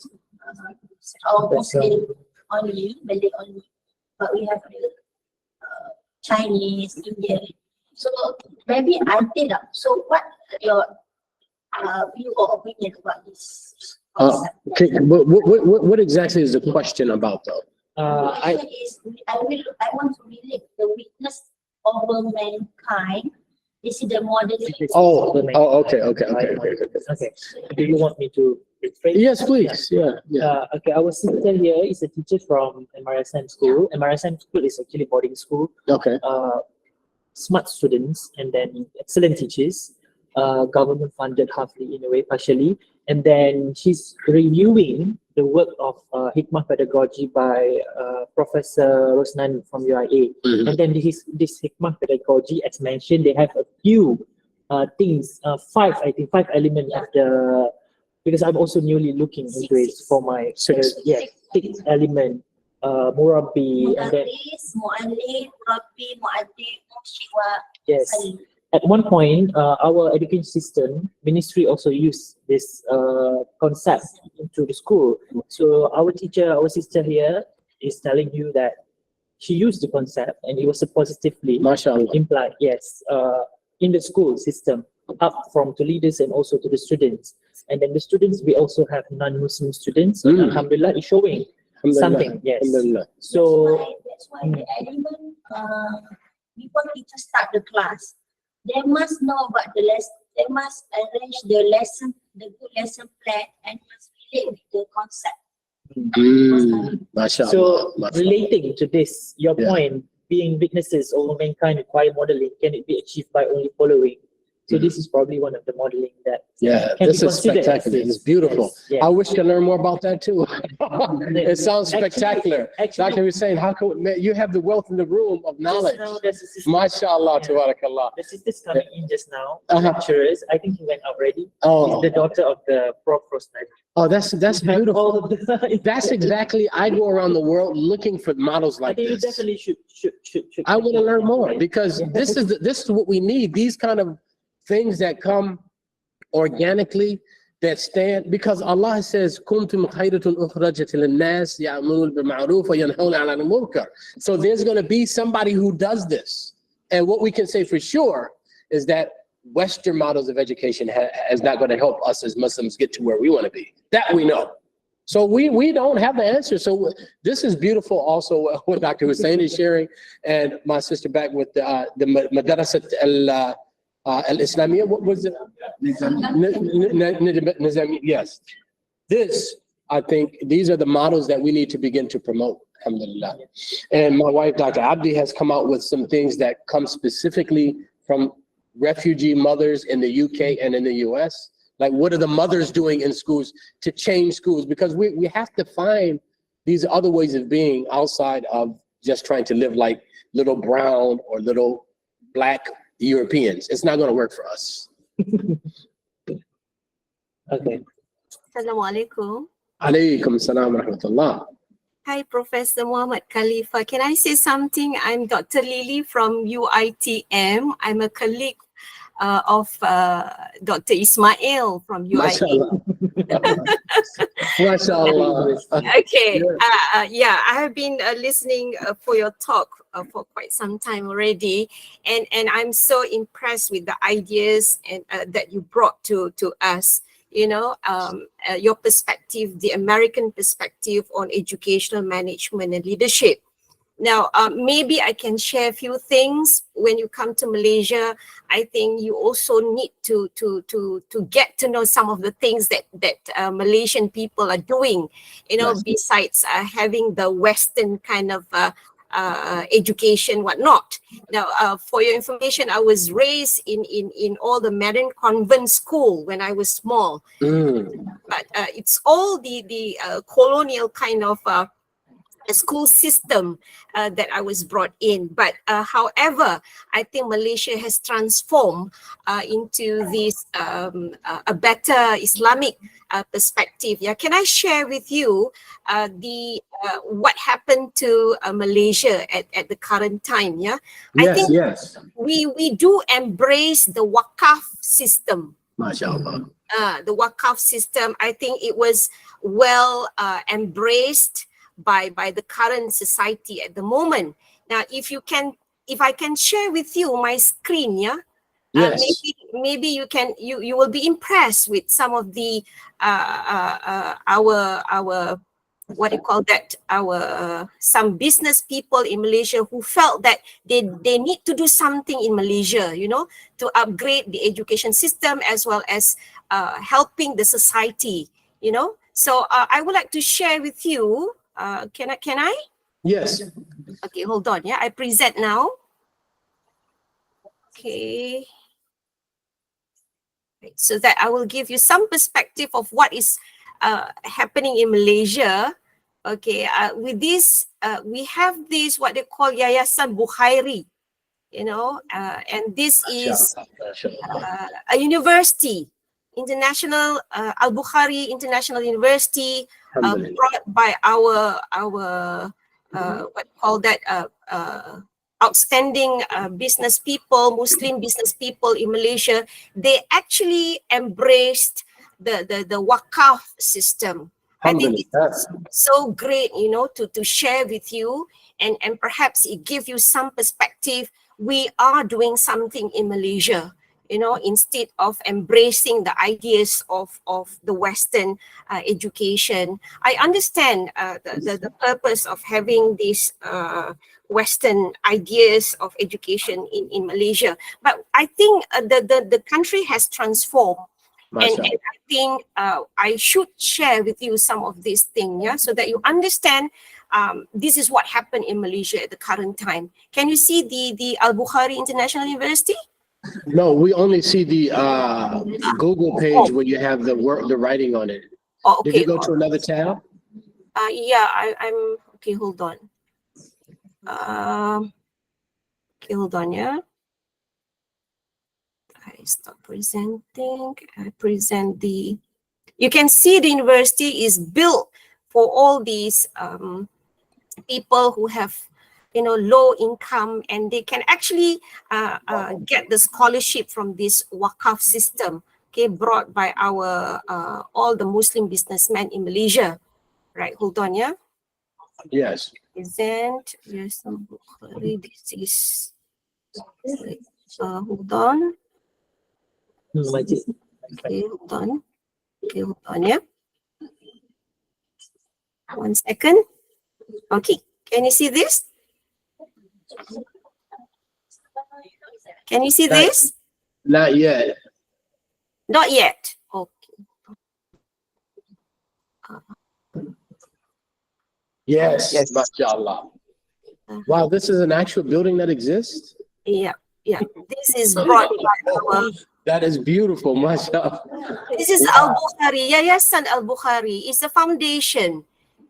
S3: or Muslim only, Malay only, but we have the Chinese, Indian. So maybe I think so. What your view or opinion about this concept?
S2: Okay, but what exactly is the question about though?
S3: I want to relate the weakness over mankind. This is the modern.
S2: Okay.
S1: Okay. Do you want me to rephrase?
S2: Yes, please. Yeah.
S1: Okay, our sister here is a teacher from MRSM school. MRSM school is actually boarding school.
S2: Okay.
S1: Smart students and then excellent teachers, government funded halfly in a way, partially. And then she's reviewing the work of Hikmah Pedagogy by Professor Rosnan from UIA.
S2: Mhm.
S1: And then this Hikmah Pedagogy, as mentioned, they have a few things, five elements of the, because I'm also newly looking into it for my, sixth element, Murabbi, and then,
S3: Mudarris, mu'allim, murabbi, mu'addi, mursyid wa
S1: yes.
S3: salim.
S1: At one point, our education system, ministry also used this concept into the school. So our sister here is telling you that she used the concept and it was positively
S2: MashaAllah.
S1: implied, yes, in the school system, up from to leaders and also to the students. And then the students, we also have non-Muslim students. And Alhamdulillah, is showing something, yes.
S2: Alhamdulillah.
S1: So,
S3: That's why the element before teachers start the class, they must know about the lesson. They must arrange the lesson, the good lesson plan, and must relate with the concept.
S2: MashaAllah.
S1: so
S2: MashaAllah.
S1: relating to this, your
S2: Yeah.
S1: point, being witnesses over mankind require modeling. Can it be achieved by only following? So this is probably one of the modeling that
S2: Yeah,
S1: can
S2: this
S1: be
S2: is
S1: considered.
S2: spectacular. It's beautiful.
S1: Yes, yes.
S2: I wish to learn more about that too. It sounds
S1: Actually-
S2: spectacular.
S1: actually-
S2: Dr. Hussein, how can, man, you have the wealth in the room of knowledge.
S1: Just now, there's a sister-
S2: MashaAllah,
S1: Yeah.
S2: tabarakallah.
S1: The sister's coming in just now.
S2: Uh-huh.
S1: Lecturers, I think he went out already.
S2: Oh,
S1: He's the daughter of the Prof. Rosnan.
S2: oh, that's beautiful.
S1: All of the-
S2: That's exactly, I go around the world looking for models
S1: I
S2: like
S1: think you
S2: this.
S1: definitely should.
S2: I want to learn more because this is what we need. These kind of things that come organically, that stand, because Allah says, "Kuntum khayratun ukhrajat lin-nas ya'muruna bil-ma'ruf wa yanhauna 'anil munkar." So there's going to be somebody who does this, and what we can say for sure is that Western models of education is not going to help us as Muslims get to where we want to be. That we know. So we don't have the answer. So this is beautiful. Also, what Dr. Hussein is sharing, and my sister back with the Madrasat al-Islamiyya. What was it? Nizami. Yes. This, I think, these are the models that we need to begin to promote. Alhamdulillah. And my wife, Dr. Abdi, has come out with some things that come specifically from refugee mothers in the UK and in the US. Like, what are the mothers doing in schools to change schools? Because we have to find these other ways of being outside of just trying to live like little brown or little black Europeans. It's not going to work for us.
S1: Okay.
S7: Assalamualaikum.
S2: Alaykum salam wa rahmatullah.
S7: Hi, Professor Muhammad Khalifa. Can I say something? I'm Dr. Lily from UITM. I'm a colleague of Dr. Ismail from UITM.
S2: MashaAllah.
S7: Okay. Yeah, I have been listening for your talk for quite some time already, and I'm so impressed with the ideas and that you brought to us. You know, your perspective, the American perspective on educational management and leadership. Now, maybe I can share a few things. When you come to Malaysia, I think you also need to get to know some of the things that Malaysian people are doing. You know,
S2: Yes.
S7: besides having the Western kind of education, whatnot. Now, for your information, I was raised in all the Madden Convent School when I was small. But it's all the colonial kind of a school system that I was brought in. But however, I think Malaysia has transformed into this a better Islamic perspective. Yeah, can I share with you the what happened to Malaysia at the current time? Yeah, I
S2: Yes,
S7: think
S2: yes.
S7: we do embrace the Wakaf system.
S2: MashaAllah.
S7: The Wakaf system, I think it was well embraced by the current society at the moment. Now, if I can share with you my screen, yeah,
S2: Yes.
S7: maybe you will be impressed with some of the our what do you call that, our some business people in Malaysia who felt that they need to do something in Malaysia, you know, to upgrade the education system as well as helping the society, you know. So I would like to share with you. Can I?
S2: Yes.
S7: Okay, hold on. Yeah, I present now. Okay. Right, so that I will give you some perspective of what is happening in Malaysia. Okay, with this, we have this what they call Yayasan Bukhairi, you know, and this is a university, international Al-Bukhari International University, brought by our what call that outstanding business people, Muslim business people in Malaysia. They actually embraced the Wakaf system. I think it's so great, you know, to share with you, and perhaps it give you some perspective. We are doing something in Malaysia, you know, instead of embracing the ideas of the Western education. I understand the purpose of having these Western ideas of education in Malaysia, but I think the country has transformed. And I think I should share with you some of these things, yeah, so that you understand this is what happened in Malaysia at the current time. Can you see the Al-Bukhari International University?
S2: No, we only see the Google page where you have the writing on it.
S7: Oh,
S2: Did
S7: okay.
S2: you go to another tab?
S7: Yeah, I'm okay. Hold on. Okay, hold on. Yeah. I stop presenting. I present the. You can see the university is built for all these people who have, you know, low income, and they can actually get the scholarship from this Wakaf system. Okay, brought by our all the Muslim businessmen in Malaysia. Right. Hold on. Yeah.
S2: Yes.
S7: Present. Yes. This is. Hold on. Okay, hold on. Okay, hold on, yeah. 1 second. Okay, can you see this? Can you see this?
S2: Not yet.
S7: Not yet. Okay.
S2: Yes. MashaAllah. Wow, this is an actual building that exists?
S7: Yeah. This is brought by our.
S2: That is beautiful, mashallah.
S7: This is Al-Bukhari, Yayasan Al-Bukhari. It's a foundation,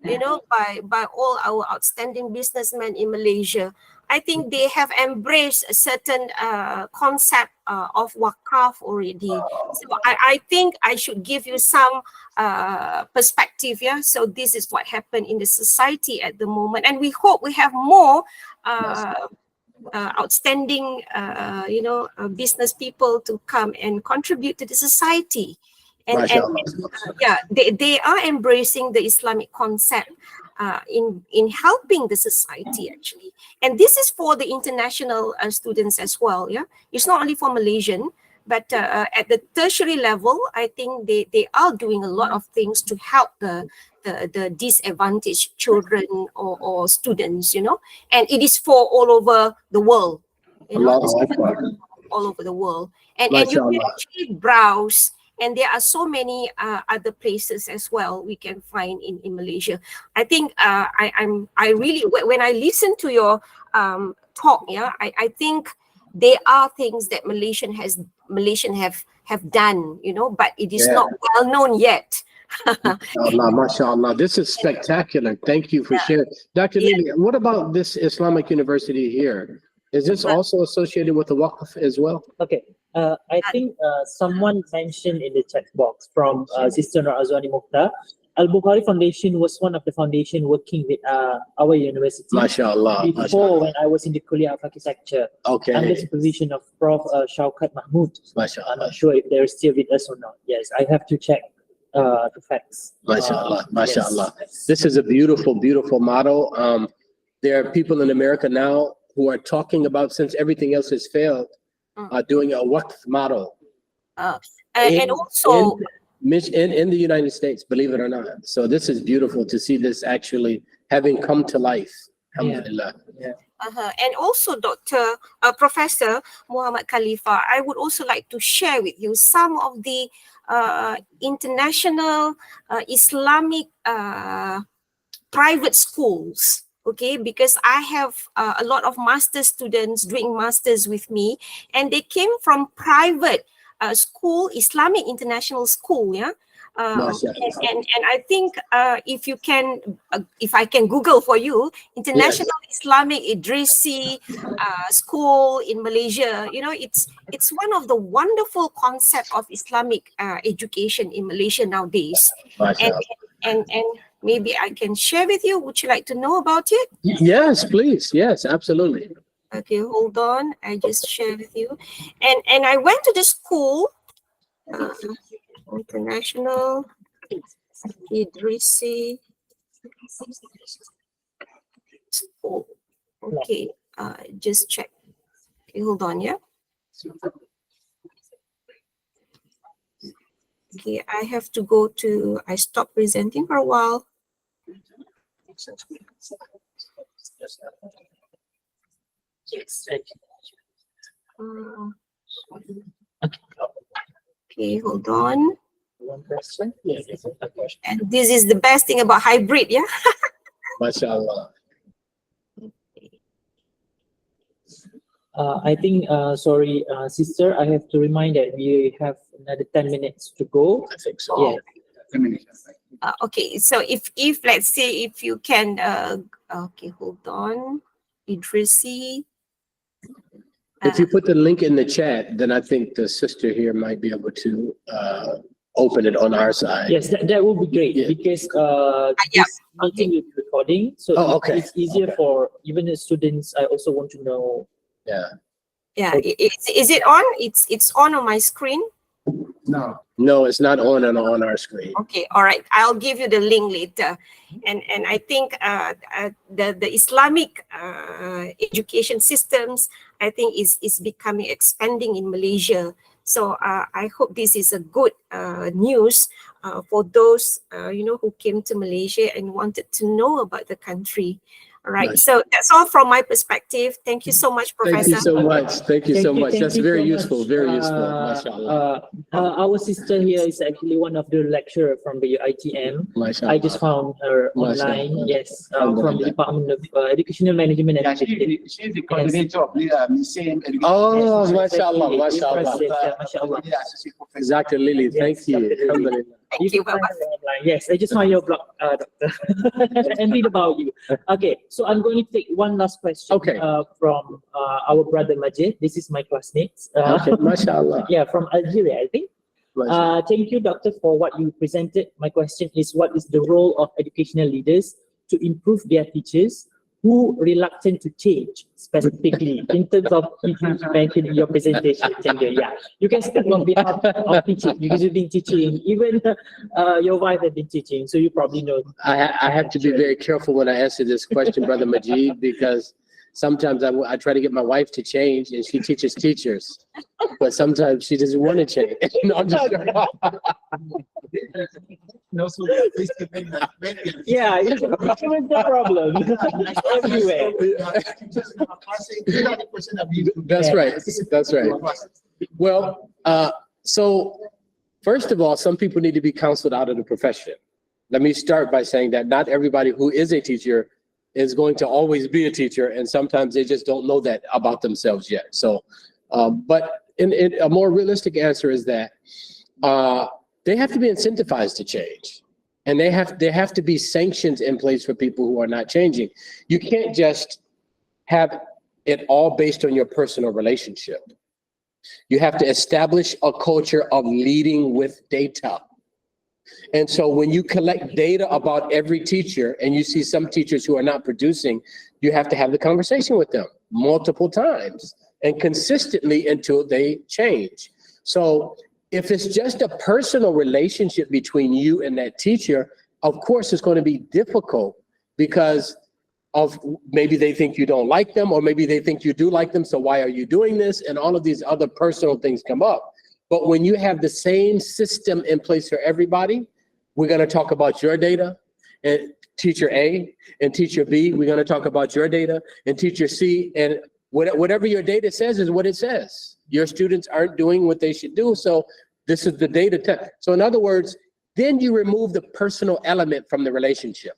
S7: you know, by all our outstanding businessmen in Malaysia. I think they have embraced a certain concept of Wakaf already. So I think I should give you some perspective, yeah. So this is what happened in the society at the moment, and we hope we have more outstanding, you know, business people to come and contribute to the society. And yeah, they are embracing the Islamic concept in helping the society actually. And this is for the international students as well. Yeah, it's not only for Malaysian. at the tertiary level, I think they are doing a lot of things to help the disadvantaged children or students, you know, and it is for all over the world, you know,
S2: Allahu Akbar.
S7: all over the world. And you can
S2: MashaAllah.
S7: actually browse, and there are so many other places as well we can find in Malaysia. I think I really, when I listen to your talk, yeah, I think there are things that Malaysian have done, you know, but it is
S2: Yeah.
S7: not well known yet.
S2: Allah, mashallah. This is spectacular. Thank you for sharing. Dr. Lily, what about this Islamic university here? Is this also associated with the Waqf as well?
S1: Okay. I think someone mentioned in the chat box from Sister Nur Azwani Mukhtar, Al-Bukhari Foundation was one of the foundation working with our university.
S2: MashaAllah.
S1: Before, when I was in the Kuliah of Architecture, under
S2: Okay.
S1: supervision of Prof. Shaukat Mahmood. I'm
S2: MashaAllah.
S1: not sure if they're still with us or not. Yes, I have to check the facts.
S2: MashaAllah. MashaAllah.
S1: Yes.
S2: This is a beautiful, beautiful model. There are people in America now who are talking about, since everything else has failed, doing a Waqf model
S7: And also,
S2: in the United States, believe it or not. So this is beautiful to see this actually having come to life. Alhamdulillah.
S7: and also, Professor Muhammad Khalifa, I would also like to share with you some of the international Islamic private schools. Okay, because I have a lot of master students doing masters with me, and they came from private school, Islamic international school. Yeah. And I think if I can Google for you, International Islamic Idrisi School in Malaysia, you know, it's one of the wonderful concept of Islamic education in Malaysia nowadays. And maybe I can share with you. Would you like to know about it?
S2: Yes, please. Yes, absolutely.
S7: Okay, hold on. I just share with you. And I went to the school. International Idrisi School. Okay, just check. Okay, hold on, yeah. Okay, I have to go to, I stopped presenting for a while. Okay, hold on.
S1: One question? Yes. A question.
S7: And this is the best thing about hybrid, yeah?
S2: MashaAllah.
S1: I think, sorry, sister, I have to remind that we have another 10 minutes to go.
S2: I think so.
S1: Yeah.
S7: Okay, so if let's say if you can, okay, hold on, Idrisi.
S2: If you put the link in the chat, then I think the sister here might be able to open it on our side.
S1: Yes, that would be great
S2: Yeah.
S1: because
S7: Yeah.
S1: this meeting is recording, so
S2: Oh, okay.
S1: it's easier for even the students. I also want to know.
S2: Yeah.
S7: Yeah, is it on? It's on my screen.
S2: No, it's not on our screen.
S7: Okay, all right. I'll give you the link later. And I think the Islamic education systems, I think is becoming expanding in Malaysia. So I hope this is a good news for those who came to Malaysia and wanted to know about the country. All right.
S2: Nice.
S7: So that's all from my perspective. Thank you so much, Professor.
S2: Thank you so much. Thank you so much.
S1: Thank
S2: That's
S1: you
S2: very
S1: so
S2: useful.
S1: much.
S2: Very useful. MashaAllah.
S1: Our sister here is actually one of the lecturer from the ITM.
S2: MashaAllah.
S1: I just found her online.
S2: Mashallah.
S1: Yes, from the Department of Educational Management and
S4: Yeah,
S1: Statistics.
S4: she's the coordinator of the same education.
S2: Oh,
S1: Yes,
S2: mashallah,
S1: exactly.
S2: mashallah.
S1: Impressive. Yeah, mashallah.
S4: Yeah, associate professor.
S2: Dr. Lily, thank
S1: Yes,
S2: you.
S1: Dr. Lily.
S2: Alhamdulillah.
S7: Thank you.
S1: can find her online. Yes, I just found your blog, Doctor, and read about you. Okay, so I'm going to take one last question.
S2: Okay.
S1: From our brother Majid. This is my classmate.
S2: Okay, mashallah.
S1: Yeah, from Algeria, I think.
S2: Mashallah.
S1: Thank you, Doctor, for what you presented. My question is, what is the role of educational leaders to improve their teachers who reluctant to change, specifically in terms of teaching you mentioned in your presentation, Chandra? Yeah, you can speak on behalf of teaching because you've been teaching. Even your wife has been teaching, so you probably know.
S2: I have to be very careful when I answer this question, Brother Majid, because sometimes I try to get my wife to change, and she teaches teachers, but sometimes she doesn't want to change. No, I'm just
S4: No, so please keep in that.
S1: Yeah, it's the problem everywhere.
S2: That's right. That's right. Well, so first of all, some people need to be counseled out of the profession. Let me start by saying that not everybody who is a teacher is going to always be a teacher, and sometimes they just don't know that about themselves yet. So, but in a more realistic answer is that they have to be incentivized to change, and there have to be sanctions in place for people who are not changing. You can't just have it all based on your personal relationship. You have to establish a culture of leading with data. And so when you collect data about every teacher and you see some teachers who are not producing, you have to have the conversation with them multiple times and consistently until they change. So if it's just a personal relationship between you and that teacher, of course it's going to be difficult because of maybe they think you don't like them, or maybe they think you do like them, so why are you doing this? And all of these other personal things come up. But when you have the same system in place for everybody, we're going to talk about your data, and teacher A and teacher B, we're going to talk about your data, and teacher C, and whatever your data says is what it says. Your students aren't doing what they should do, so this is the data. So in other words, then you remove the personal element from the relationship.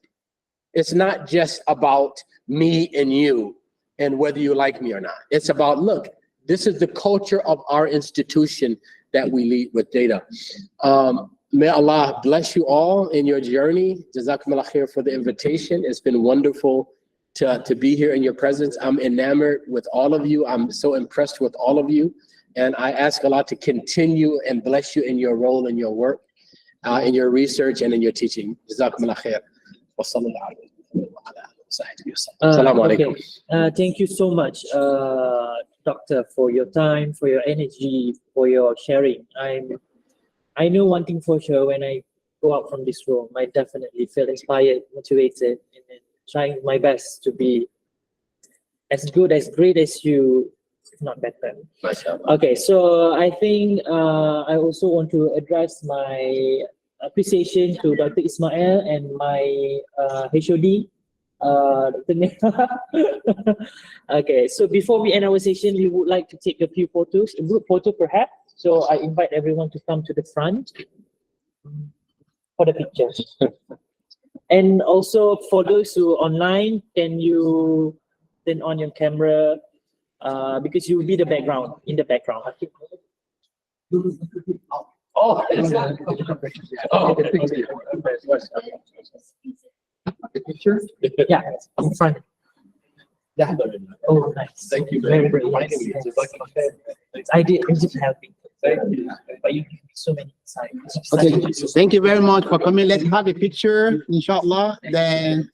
S2: It's not just about me and you and whether you like me or not. It's about, look, this is the culture of our institution that we lead with data. May Allah bless you all in your journey. Jazakumullah khair for the invitation. It's been wonderful to be here in your presence. I'm enamored with all of you. I'm so impressed with all of you. And I ask Allah to continue and bless you in your role, in your work, in your research, and in your teaching. Jazakumullah khair. Wa sallallahu alayhi wa Assalamu alaikum.
S1: Okay. Thank you so much, Doctor, for your time, for your energy, for your sharing. I know one thing for sure, when I go out from this room, I definitely feel inspired, motivated, and trying my best to be as good, as great as you, if not better. Okay, so I think I also want to address my appreciation to Dr. Ismail and my HOD, Dr. Neha. Okay, so before we end our session, we would like to take a few photos, a group photo perhaps. So I invite everyone to come to the front for the pictures. And also for those who are online, can you turn on your camera because you will be the background, in the background. Okay.
S2: Oh,
S4: The picture?
S1: Yeah, in front. Yeah. Oh, nice.
S2: thank you
S1: Very,
S2: for
S1: very
S2: inviting me.
S1: nice. I did helping. But you give me so many insights.
S4: Okay, thank you very much for coming. Let's have a picture, inshallah. Then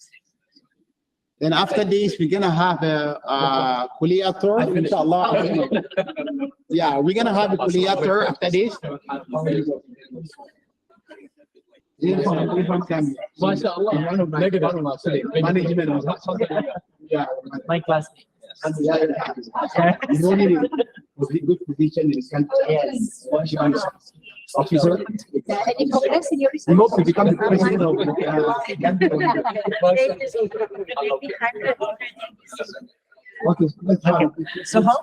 S4: after this, we're gonna have a kuliya tour, inshallah. Yeah, we're gonna have a kuliya tour after this. Yeah,
S1: My classmate.
S4: you only was a good position in the country.
S1: Yes.
S4: Officer,
S3: Any progress in your research?
S4: we hope to become the president of Okay, let's have a picture.
S1: So how?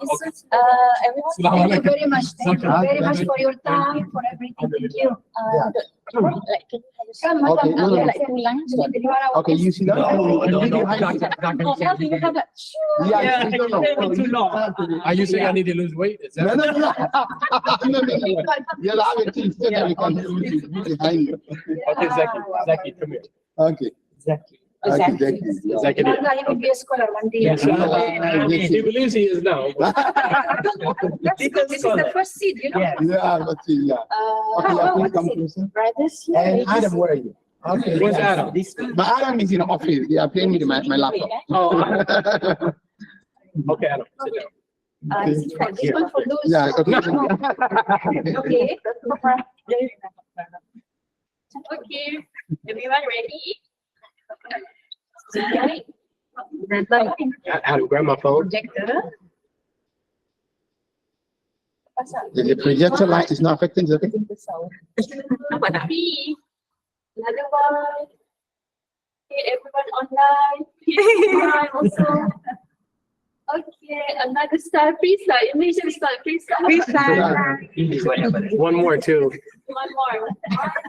S3: Everyone, thank you very much. Thank you very much for your time, for everything. Thank you. Like, can you have
S4: Okay, no, no, no.
S3: like 2 lines?
S4: Okay, you see that?
S3: You have a.
S4: Yeah, you don't know.
S1: Too long.
S2: Are you saying I need to lose weight? Is
S4: No,
S2: that?
S4: no, no. No. You'll have a team so that we can be behind you.
S2: Okay, Zaki, come here.
S4: Okay.
S1: Exactly.
S4: Okay, thank you.
S2: Zaki,
S3: You will be a scholar one day.
S1: Yes.
S2: he believes he is now.
S3: This is the first seed, you know.
S1: Yeah.
S4: Yeah, let's see, yeah. Okay, yeah, please come closer.
S3: Brothers,
S4: And Adam, where are you?
S2: Okay, where's Adam?
S4: But Adam is in the office. They are playing with my laptop.
S2: Oh, okay, Adam, sit down.
S3: This is for this one for those.
S4: Yeah, okay.
S3: Okay.
S7: Okay, everyone ready?
S3: Okay.
S2: I had to grab my phone.
S3: Projector.
S4: The projector light is not affecting the.
S7: Apa nak?
S3: B. Another one. Okay, everyone online. Online also. Okay, another star. Please start. Initial star. Please start.
S2: One more too.
S3: One more. 1,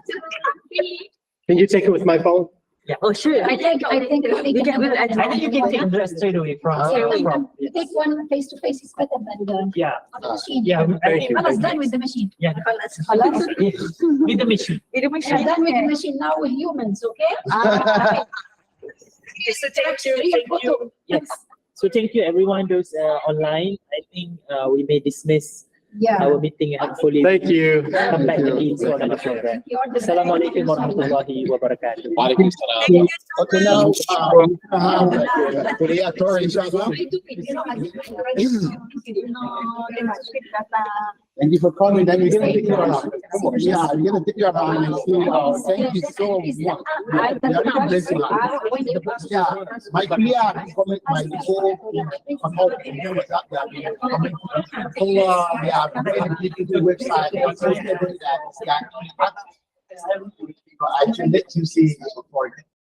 S3: 2, 3.
S2: Can you take it with my phone?
S1: Yeah. Oh, sure.
S3: I think
S1: I think you can take that straight away from.
S3: You take one face to face is better than the
S1: Yeah.
S3: on the machine.
S1: Yeah.
S2: Thank you.
S3: I was done with the machine.
S1: Yeah.
S3: Alas,
S1: With the machine.
S3: I'm done with the machine now with humans, okay?
S1: So thank you. Yes. So thank you everyone those online. I think we may dismiss
S3: Yeah.
S1: our meeting and hopefully
S2: Thank you.
S1: come back again to another program. Assalamualaikum warahmatullahi wabarakatuh.
S2: Walaikum salam.
S7: Thank you so
S4: Okay,
S7: much.
S4: now, today, inshallah.
S3: I do it, you know, I do it.
S4: Thank you for coming. Then we're gonna take you around. Yeah, we're gonna take you around and see. Thank you so much. We are really blessed. Yeah, my clear comment, my whole on all the members that they have been coming. We have created the website. I should let you see before.